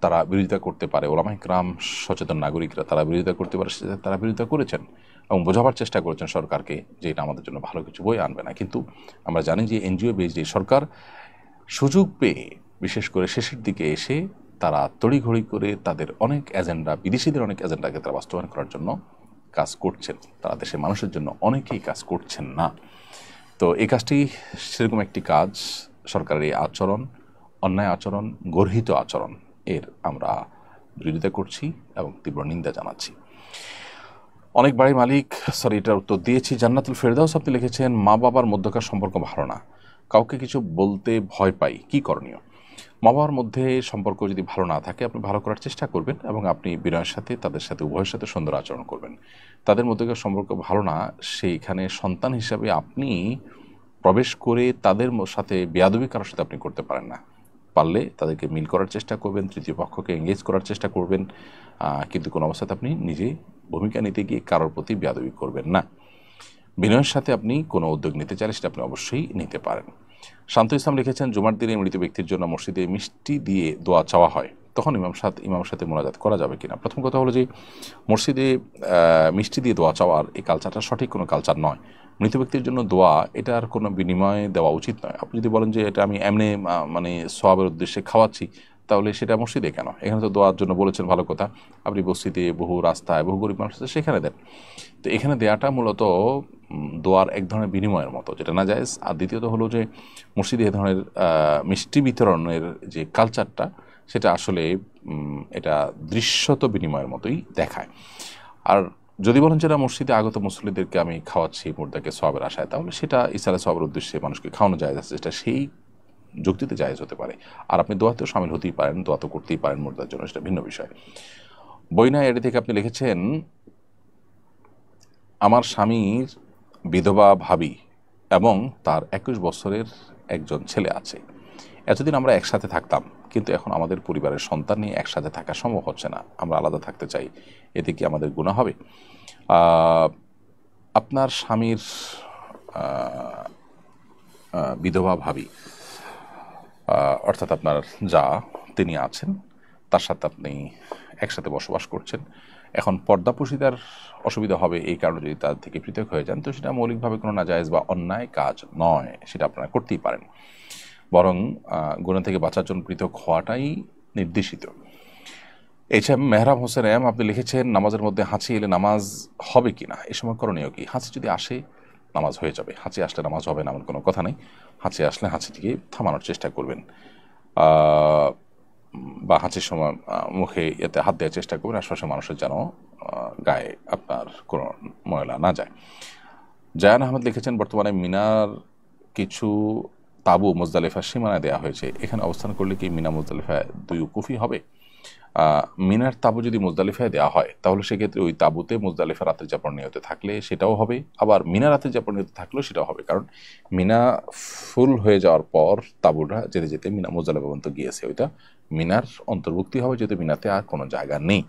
তারা বিরোধিতা করতে পারে, ওলামায়ে কেরাম সচেতন নাগরিকরা তারা বিরোধিতা করতে পারে, তারা বিরোধিতা করেছেন এবং বোঝাবার চেষ্টা করেছেন সরকারকে যে এটা আমাদের জন্য ভালো কিছু বই আনবে না। কিন্তু আমরা জানি যে এনজিও বেসড এই সরকার সুযোগ পেয়ে, বিশেষ করে শেষের দিকে এসে তারা তড়িঘড়ি করে তাদের অনেক এজেন্ডা, বিদেশিদের অনেক এজেন্ডাকে তারা বাস্তবায়ন করার জন্য কাজ করছেন। তারা দেশের মানুষের জন্য অনেকেই কাজ করছেন না। তো এই কাজটি সেরকম একটি কাজ। সরকারের এই আচরণ, অন্যায় আচরণ, গর্হিত আচরণ, এর আমরা বিরোধিতা করছি এবং তীব্র নিন্দা জানাচ্ছি। অনেক বাড়ির মালিক, এটার উত্তর দিয়েছি। জান্নাতুল ফেরদাউস আপনি লিখেছেন, মা বাবার মধ্যকার সম্পর্ক ভালো না, কাউকে কিছু বলতে ভয় পাই, কি করণীয়? মা বাবার মধ্যে সম্পর্ক যদি ভালো না থাকে, আপনি ভালো করার চেষ্টা করবেন এবং আপনি বিনয়ের সাথে তাদের সাথে উভয়ের সাথে সুন্দর আচরণ করবেন। তাদের মধ্যকার সম্পর্ক ভালো না, সেইখানে সন্তান হিসাবে আপনি প্রবেশ করে তাদের সাথে বেয়াদবি কারোর সাথে আপনি করতে পারেন না। পারলে তাদেরকে মিল করার চেষ্টা করবেন, তৃতীয় পক্ষকে এঙ্গেজ করার চেষ্টা করবেন, কিন্তু কোনো অবস্থাতে আপনি নিজে ভূমিকা নিতে গিয়ে কারোর প্রতি বেয়াদবি করবেন না। বিনয়ের সাথে আপনি কোনো উদ্যোগ নিতে চাইলে সেটা আপনি অবশ্যই নিতে পারেন। শান্ত ইসলাম লিখেছেন, জুমার দিনে মৃত ব্যক্তির জন্য মসজিদে মিষ্টি দিয়ে দোয়া চাওয়া হয়, তখন ইমামের সাথে মোনাজাত করা যাবে কিনা? প্রথম কথা হলো যে মসজিদে মিষ্টি দিয়ে দোয়া চাওয়ার এই কালচারটা সঠিক কোনো কালচার নয়। মৃত ব্যক্তির জন্য দোয়া এটার কোনো বিনিময়ে দেওয়া উচিত নয়। আপনি যদি বলেন যে এটা আমি এমনি মানে সওয়াবের উদ্দেশ্যে খাওয়াচ্ছি, তাহলে সেটা মসজিদে কেন? এখানে তো দোয়ার জন্য বলেছেন, ভালো কথা, আপনি বস্তিতে বহু রাস্তায় বহু গরিব মানুষ আছে সেখানে দেন। তো এখানে দেয়াটা মূলত দোয়ার এক ধরনের বিনিময়ের মতো, যেটা না জায়েজ। আর দ্বিতীয়ত হলো যে মসজিদে এ ধরনের মিষ্টি বিতরণের যে কালচারটা, সেটা আসলে এটা দৃশ্যত বিনিময়ের মতোই দেখায়। আর যদি বলেন যেটা মসজিদে আগত মুসল্লিদেরকে আমি খাওয়াচ্ছি মুর্দাকে সওয়াবের আশায়, তাহলে সেটা ইসলামের সওয়াবের উদ্দেশ্যে মানুষকে খাওয়ানো জায়েজ আছে, সেটা সেই যুক্তিতে জায়েজ হতে পারে। আর আপনি দোয়াতেও সামিল হতেই পারেন, দোয়া তো করতেই পারেন মুর্দার জন্য, সেটা ভিন্ন বিষয়। বইনা এডি থেকে আপনি লিখেছেন, আমার স্বামীর বিধবা ভাবি এবং তার 21 বছরের একজন ছেলে আছে। এতদিন আমরা একসাথে থাকতাম, কিন্তু এখন আমাদের পরিবারের সন্তান নিয়ে একসাথে থাকা সম্ভব হচ্ছে না। আমরা আলাদা থাকতে চাই, এতে কি আমাদের গুনাহ হবে? আপনার স্বামীর বিধবা ভাবি অর্থাৎ আপনার যা তিনি আছেন, তার সাথে আপনি একসাথে বসবাস করছেন। এখন পর্দাপোশিদার অসুবিধা হবে এই কারণে যদি তার থেকে পৃথক হয়ে যান, তো সেটা মৌলিকভাবে কোনো নাজায়েজ বা অন্যায় কাজ নয়, সেটা আপনারা করতেই পারেন। বরং গুনাহ থেকে বাঁচার জন্য পৃথক হওয়াটাই নির্দেশিত। এইচএম মেহরাব হোসেন এম আপনি লিখেছেন, নামাজের মধ্যে হাঁচি এলে নামাজ হবে কি না, এই সময় করণীয় কি? হাঁচি যদি আসে নামাজ হয়ে যাবে, হাঁচি আসলে নামাজ হবে না এমন কোনো কথা নেই। হাঁচি আসলে হাঁচিটিকে থামানোর চেষ্টা করবেন, বা হাঁচির সময় মুখে এতে হাত দেওয়ার চেষ্টা করবেন, আশপাশের মানুষের যেন গায়ে আপনার কোনো ময়লা না যায়। জায়ান আহমেদ লিখেছেন, বর্তমানে মিনার কিছু তাঁবু মুজদালিফার সীমানায় দেওয়া হয়েছে, এখানে অবস্থান করলে কি মিনা মুজদালিফায় দুই উকুফই হবে? মিনার তাঁবু যদি মুজদালিফায় দেওয়া হয়, তাহলে সেক্ষেত্রে ওই তাঁবুতে মুজদালিফা রাতের যাপন নিয়তে থাকলে সেটাও হবে, আবার মিনা রাতের যাপন নিয়তে থাকলেও সেটাও হবে। কারণ মিনা ফুল হয়ে যাওয়ার পর তাঁবুটা যেতে যেতে মিনা মুজদালিফা পর্যন্ত গিয়েছে, ওইটা মিনার অন্তর্ভুক্তি হবে, যেহেতু মিনাতে আর কোনো জায়গা নেই।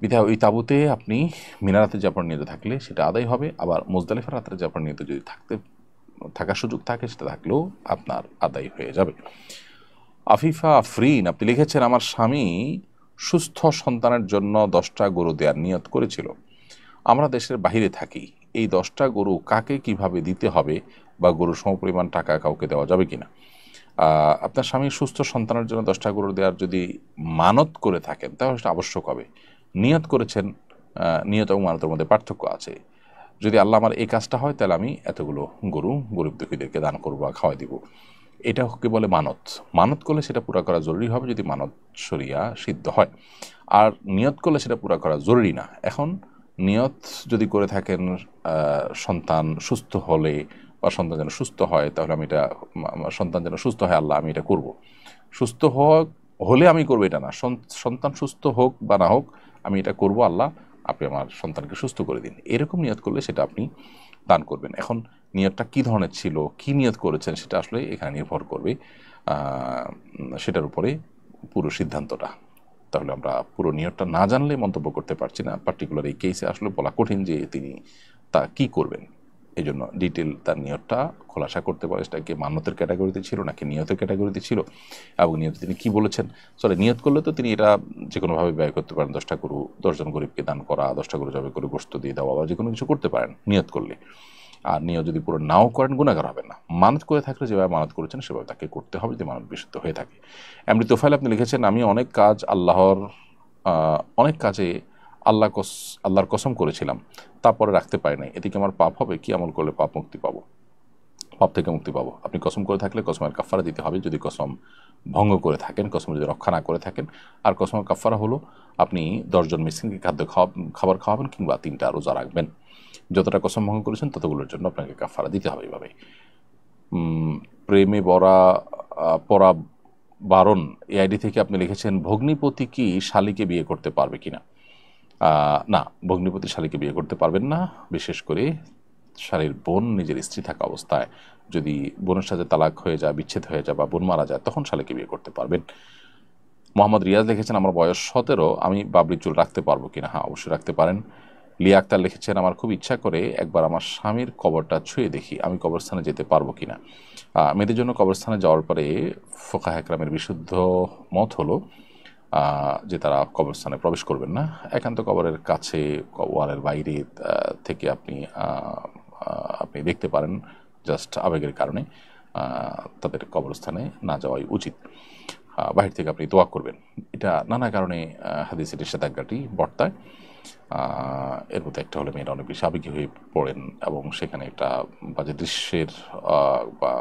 বিধায় ওই তাঁবুতে আপনি মিনা রাতের যাপন নিয়তে থাকলে সেটা আদায় হবে, আবার মুজদালিফা রাতের যাপন নিয়তে যদি থাকার সুযোগ থাকে সেটা থাকলেও আপনার আদায় হয়ে যাবে। আফিফা আফরিন আপনি লিখেছেন, আমার স্বামী সুস্থ সন্তানের জন্য 10টা গরু দেওয়ার নিয়ত করেছিল। আমরা দেশের বাহিরে থাকি, এই 10টা গরু কাকে কিভাবে দিতে হবে বা গরুর সমপরিমাণ টাকা কাউকে দেওয়া যাবে কিনা? আপনার স্বামী সুস্থ সন্তানের জন্য 10টা গরু দেওয়ার যদি মানত করে থাকেন, তাহলে সেটা আবশ্যক হবে। নিয়ত করেছেন, নিয়ত এবং মানতের মধ্যে পার্থক্য আছে। যদি আল্লাহ আমার এই কাজটা হয়, তাহলে আমি এতগুলো গরু গরিব দুঃখীদেরকে দান করবো বা খাওয়াই দিব, এটা কি বলে মানত। মানত করলে সেটা পুরা করা জরুরি হবে যদি মানত শরিয়া সিদ্ধ হয়, আর নিয়ত করলে সেটা পুরা করা জরুরি না। এখন নিয়ত যদি করে থাকেন সন্তান সুস্থ হলে বা সন্তান যেন সুস্থ হয়, তাহলে আমি এটা, সন্তান যেন সুস্থ হয় আল্লাহ আমি এটা করব। সুস্থ হলে আমি করবো এটা না, সন্তান সুস্থ হোক বা না হোক আমি এটা করব, আল্লাহ আপনি আমার সন্তানকে সুস্থ করে দিন, এরকম নিয়ত করলে সেটা আপনি দান করবেন। এখন নিয়তটা কী ধরনের ছিল, কী নিয়ত করেছেন, সেটা আসলে এখানে নির্ভর করবে, সেটার উপরে পুরো সিদ্ধান্তটা। তাহলে আমরা পুরো নিয়তটা না জানলে মন্তব্য করতে পারছি না। পার্টিকুলার এই কেসে আসলে বলা কঠিন যে তিনি তা কী করবেন, এই জন্য ডিটেল তার নিয়তটা খোলাসা করতে পারে, সেটা কি মান্যতের ক্যাটাগরিতে ছিল নাকি নিয়তের ক্যাটাগরিতে ছিল, এবং নিয়তে তিনি কী বলেছেন। সরি, নিয়ত করলে তো তিনি এটা যে কোনোভাবে ব্যয় করতে পারেন, 10টা গরু 10 জন গরিবকে দান করা, 10টা গরু জবাই করে গোশত দিয়ে দেওয়া, বা যে কোনো কিছু করতে পারেন নিয়ত করলে। আর নিয়ত যদি পুরো নাও করেন গুনাহগার হবেন না। মানত করে থাকলে যেভাবে মানত করেছেন সেভাবে তাকে করতে হবে, যদি মানত বিশুদ্ধ হয়ে থাকে। এমনি তোফাইল আপনি লিখেছেন, আমি অনেক কাজে আল্লাহর কসম করেছিলাম, তারপরে রাখতে পারি নাই, এদিকে আমার পাপ হবে? কি আমল করলে পাপ থেকে মুক্তি পাবো? আপনি কসম করে থাকলে কসমের কাফারা দিতে হবে, যদি কসম ভঙ্গ করে থাকেন, কসম যদি রক্ষা না করে থাকেন। আর কসমের কাফারা হলো আপনি 10 জন মিসকিনকে খাবার খাওয়াবেন, কিংবা 3টা রোজা রাখবেন। যতটা কসম ভঙ্গ করেছেন ততগুলোর জন্য আপনাকে কাফারা দিতে হবে। এভাবে প্রেমে পড়া বারণ এই আইডি থেকে আপনি লিখেছেন, ভগ্নিপতি কি শালীকে বিয়ে করতে পারবে কিনা? না, ভগ্নিপতি শালীকে বিয়ে করতে পারবেন না, বিশেষ করে শালীর বোন নিজের স্ত্রী থাকা অবস্থায় যদি বোনের সাথে তালাক হয়ে যায়, বিচ্ছেদ হয়ে যায় বা বোন মারা যায়, তখন শালীকে বিয়ে করতে পারবেন। মোহাম্মদ রিয়াজ লিখেছেন আমার বয়স 17, আমি বাবরি চুল রাখতে পারবো কিনা? হ্যাঁ, অবশ্যই রাখতে পারেন। লিয়া আক্তার লিখেছেন আমার খুব ইচ্ছা করে একবার আমার স্বামীর কবরটা ছুঁয়ে দেখি, আমি কবরস্থানে যেতে পারবো কিনা। মেয়েদের জন্য কবরস্থানে যাওয়ার পরে ফুকাহা একরামের বিশুদ্ধ মত হলো যে তারা কবরস্থানে প্রবেশ করবেন না। একান্ত কবরের কাছে ওয়ালের বাইরে থেকে আপনি আপনি দেখতে পারেন, জাস্ট আবেগের কারণে তাদের কবরস্থানে না যাওয়াই উচিত। বাহির থেকে আপনি দোয়া করবেন। এটা নানা কারণে হাদিসের নিষেধাজ্ঞাটি বর্তায়। এর মধ্যে একটা হলে মেয়েরা অনেক বেশি আবেগী হয়ে পড়েন এবং সেখানে একটা বাজে দৃশ্যের বা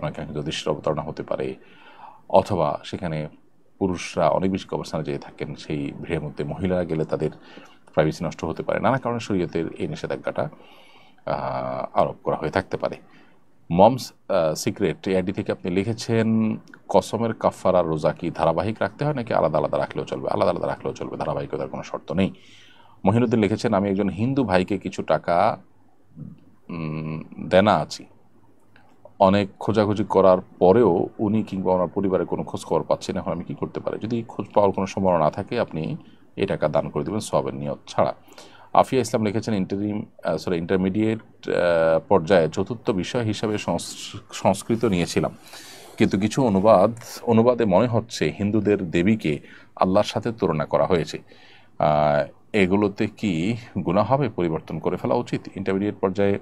অনাকাঙ্ক্ষিত দৃশ্যের অবতারণা হতে পারে, অথবা সেখানে পুরুষরা অনেক বেশি কবরস্থানে যেয়ে থাকেন, সেই ভিড়ের মধ্যে মহিলারা গেলে তাদের প্রাইভেসি নষ্ট হতে পারে। নানা কারণে শরীয়তের এই নিষেধাজ্ঞাটা আরোপ করা হয়ে থাকতে পারে। মমস সিক্রেট এআইডি থেকে আপনি লিখেছেন কসমের কাফারা রোজা কি ধারাবাহিক রাখতে হয় নাকি আলাদা আলাদা রাখলেও চলবে? আলাদা আলাদা রাখলেও চলবে, ধারাবাহিকতার কোনো শর্ত নেই। মহিনুদ্দিন লিখেছেন আমি একজন হিন্দু ভাইকে কিছু টাকা দেনা আছি, অনেক খোঁজাখুঁজি করার পরেও উনি কিংবা ওনার পরিবারের কোনো খোঁজ খবর পাচ্ছেন, এখন আমি কী করতে পারি? যদি খোঁজ পাওয়ার কোনো সম্ভাবনা না থাকে আপনি এই টাকা দান করে দেবেন সওয়াবের নিয়ত ছাড়া। আফিয়া ইসলাম লিখেছেন ইন্টারমিডিয়েট পর্যায়ে চতুর্থ বিষয় হিসাবে সংস্কৃত নিয়েছিলাম, কিন্তু কিছু অনুবাদে মনে হচ্ছে হিন্দুদের দেবীকে আল্লাহর সাথে তুলনা করা হয়েছে। এগুলোতে কি গুনাহ হবে? পরিবর্তন করে ফেলা উচিত? ইন্টারমিডিয়েট পর্যায়ে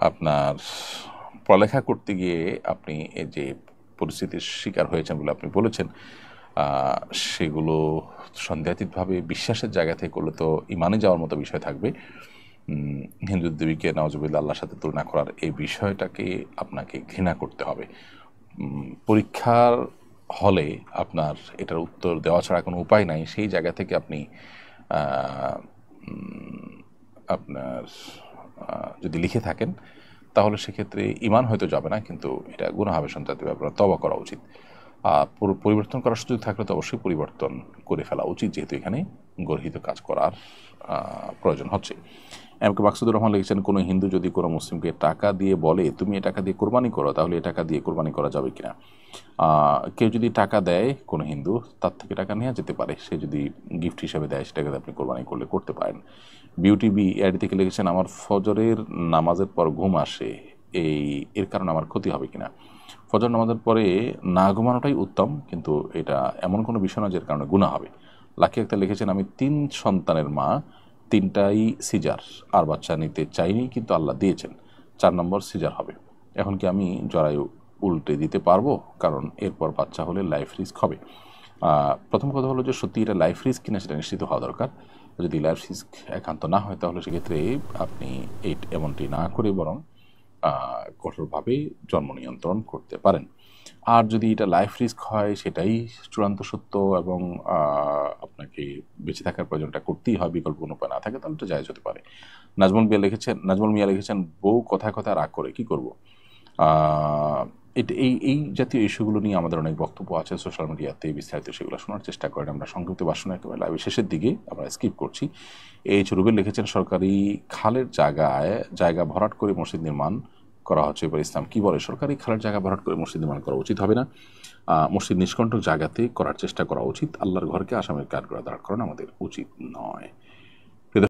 আপনার পড়ালেখা করতে গিয়ে আপনি এই যে পরিস্থিতির শিকার হয়েছেন বলে আপনি বলেছেন, সেগুলো সন্দেহাতীতভাবে বিশ্বাসের জায়গা থেকে করলে তো ইমানে যাওয়ার মতো বিষয় থাকবে। হিন্দু দেবীকে নওয়াজুবিল্লাহ আল্লাহর সাথে তুলনা করার এই বিষয়টাকে আপনাকে ঘৃণা করতে হবে। পরীক্ষার হলে আপনার এটার উত্তর দেওয়া ছাড়া কোনো উপায় নাই, সেই জায়গা থেকে আপনি আপনার যদি লিখে থাকেন তাহলে সেক্ষেত্রে ইমান হয়তো যাবে না, কিন্তু এটা গুনাহ হবে, সন্তানদের ব্যাপারে তওবা করা উচিত। পরিবর্তন করার সুযোগ থাকলে তো অবশ্যই পরিবর্তন করে ফেলা উচিত, যেহেতু এখানে গর্হিত কাজ করার প্রয়োজন হচ্ছে। এমকে মাকসুদুর রহমান লিখেছেন কোনো হিন্দু যদি কোনো মুসলিমকে টাকা দিয়ে বলে তুমি এ টাকা দিয়ে কোরবানি করো, তাহলে এ টাকা দিয়ে কোরবানি করা যাবে কিনা? কেউ যদি টাকা দেয় কোনো হিন্দু, তার থেকে টাকা নেওয়া যেতে পারে, সে যদি গিফট হিসেবে দেয় সেটাকে আপনি কোরবানি করলে করতে পারেন। বিউটি বি এআইডি থেকে লিখেছেন আমার ফজরের নামাজের পর ঘুম আসে, এর কারণে আমার ক্ষতি হবে কিনা? ফজর নামাজের পরে না ঘুমানোটাই উত্তম, কিন্তু এটা এমন কোনো বিষয় না যার কারণে গুনাহ হবে। লাকি আক্তার লিখেছেন আমি 3 সন্তানের মা, 3টাই সিজার, আর বাচ্চা নিতে চাইনি কিন্তু আল্লাহ দিয়েছেন, 4 নম্বর সিজার হবে, এখন কি আমি জরায়ু উল্টে দিতে পারবো? কারণ এরপর বাচ্চা হলে লাইফ রিস্ক হবে। প্রথম কথা হলো যে সত্যি এটা লাইফ রিস্ক কিনা সেটা নিশ্চিত হওয়া দরকার। যদি লাইফ রিস্ক একান্ত না হয় তাহলে সেক্ষেত্রে আপনি এমনটি না করে বরং কঠোরভাবে জন্ম নিয়ন্ত্রণ করতে পারেন। আর যদি এটা লাইফ রিস্ক হয়, সেটাই চূড়ান্ত সত্য এবং আপনাকে বেঁচে থাকার প্রয়োজনটা করতেই হয়, বিকল্প কোনো উপায় না থাকে, তাহলে তো জায়েজ হতে পারে। নাজমুল মিয়া লিখেছেন বউ কথায় কথায় রাগ করে কি করব? এই জাতীয় ইস্যুগুলো নিয়ে আমাদের অনেক বক্তব্য আছে সোশ্যাল মিডিয়াতে, বিস্তারিত সেগুলো শোনার চেষ্টা করেন। আমরা সংক্ষিপ্ত ভাষণ একেবারে লাইভের শেষের দিকে আমরা স্কিপ করছি। রুবেল লিখেছেন সরকারি খালের জায়গা ভরাট করে মসজিদ নির্মাণ করা হচ্ছে, এবার ইসলাম কি বলে? সরকারি খালের জায়গা ভরাট করে মসজিদ নির্মাণ করা উচিত হবে না। মসজিদ নিষ্কণ্টক জায়গাতে করার চেষ্টা করা উচিত। আল্লাহর ঘরকে আসামের কাঠগড়া দাঁড় করানো আমাদের উচিত নয়।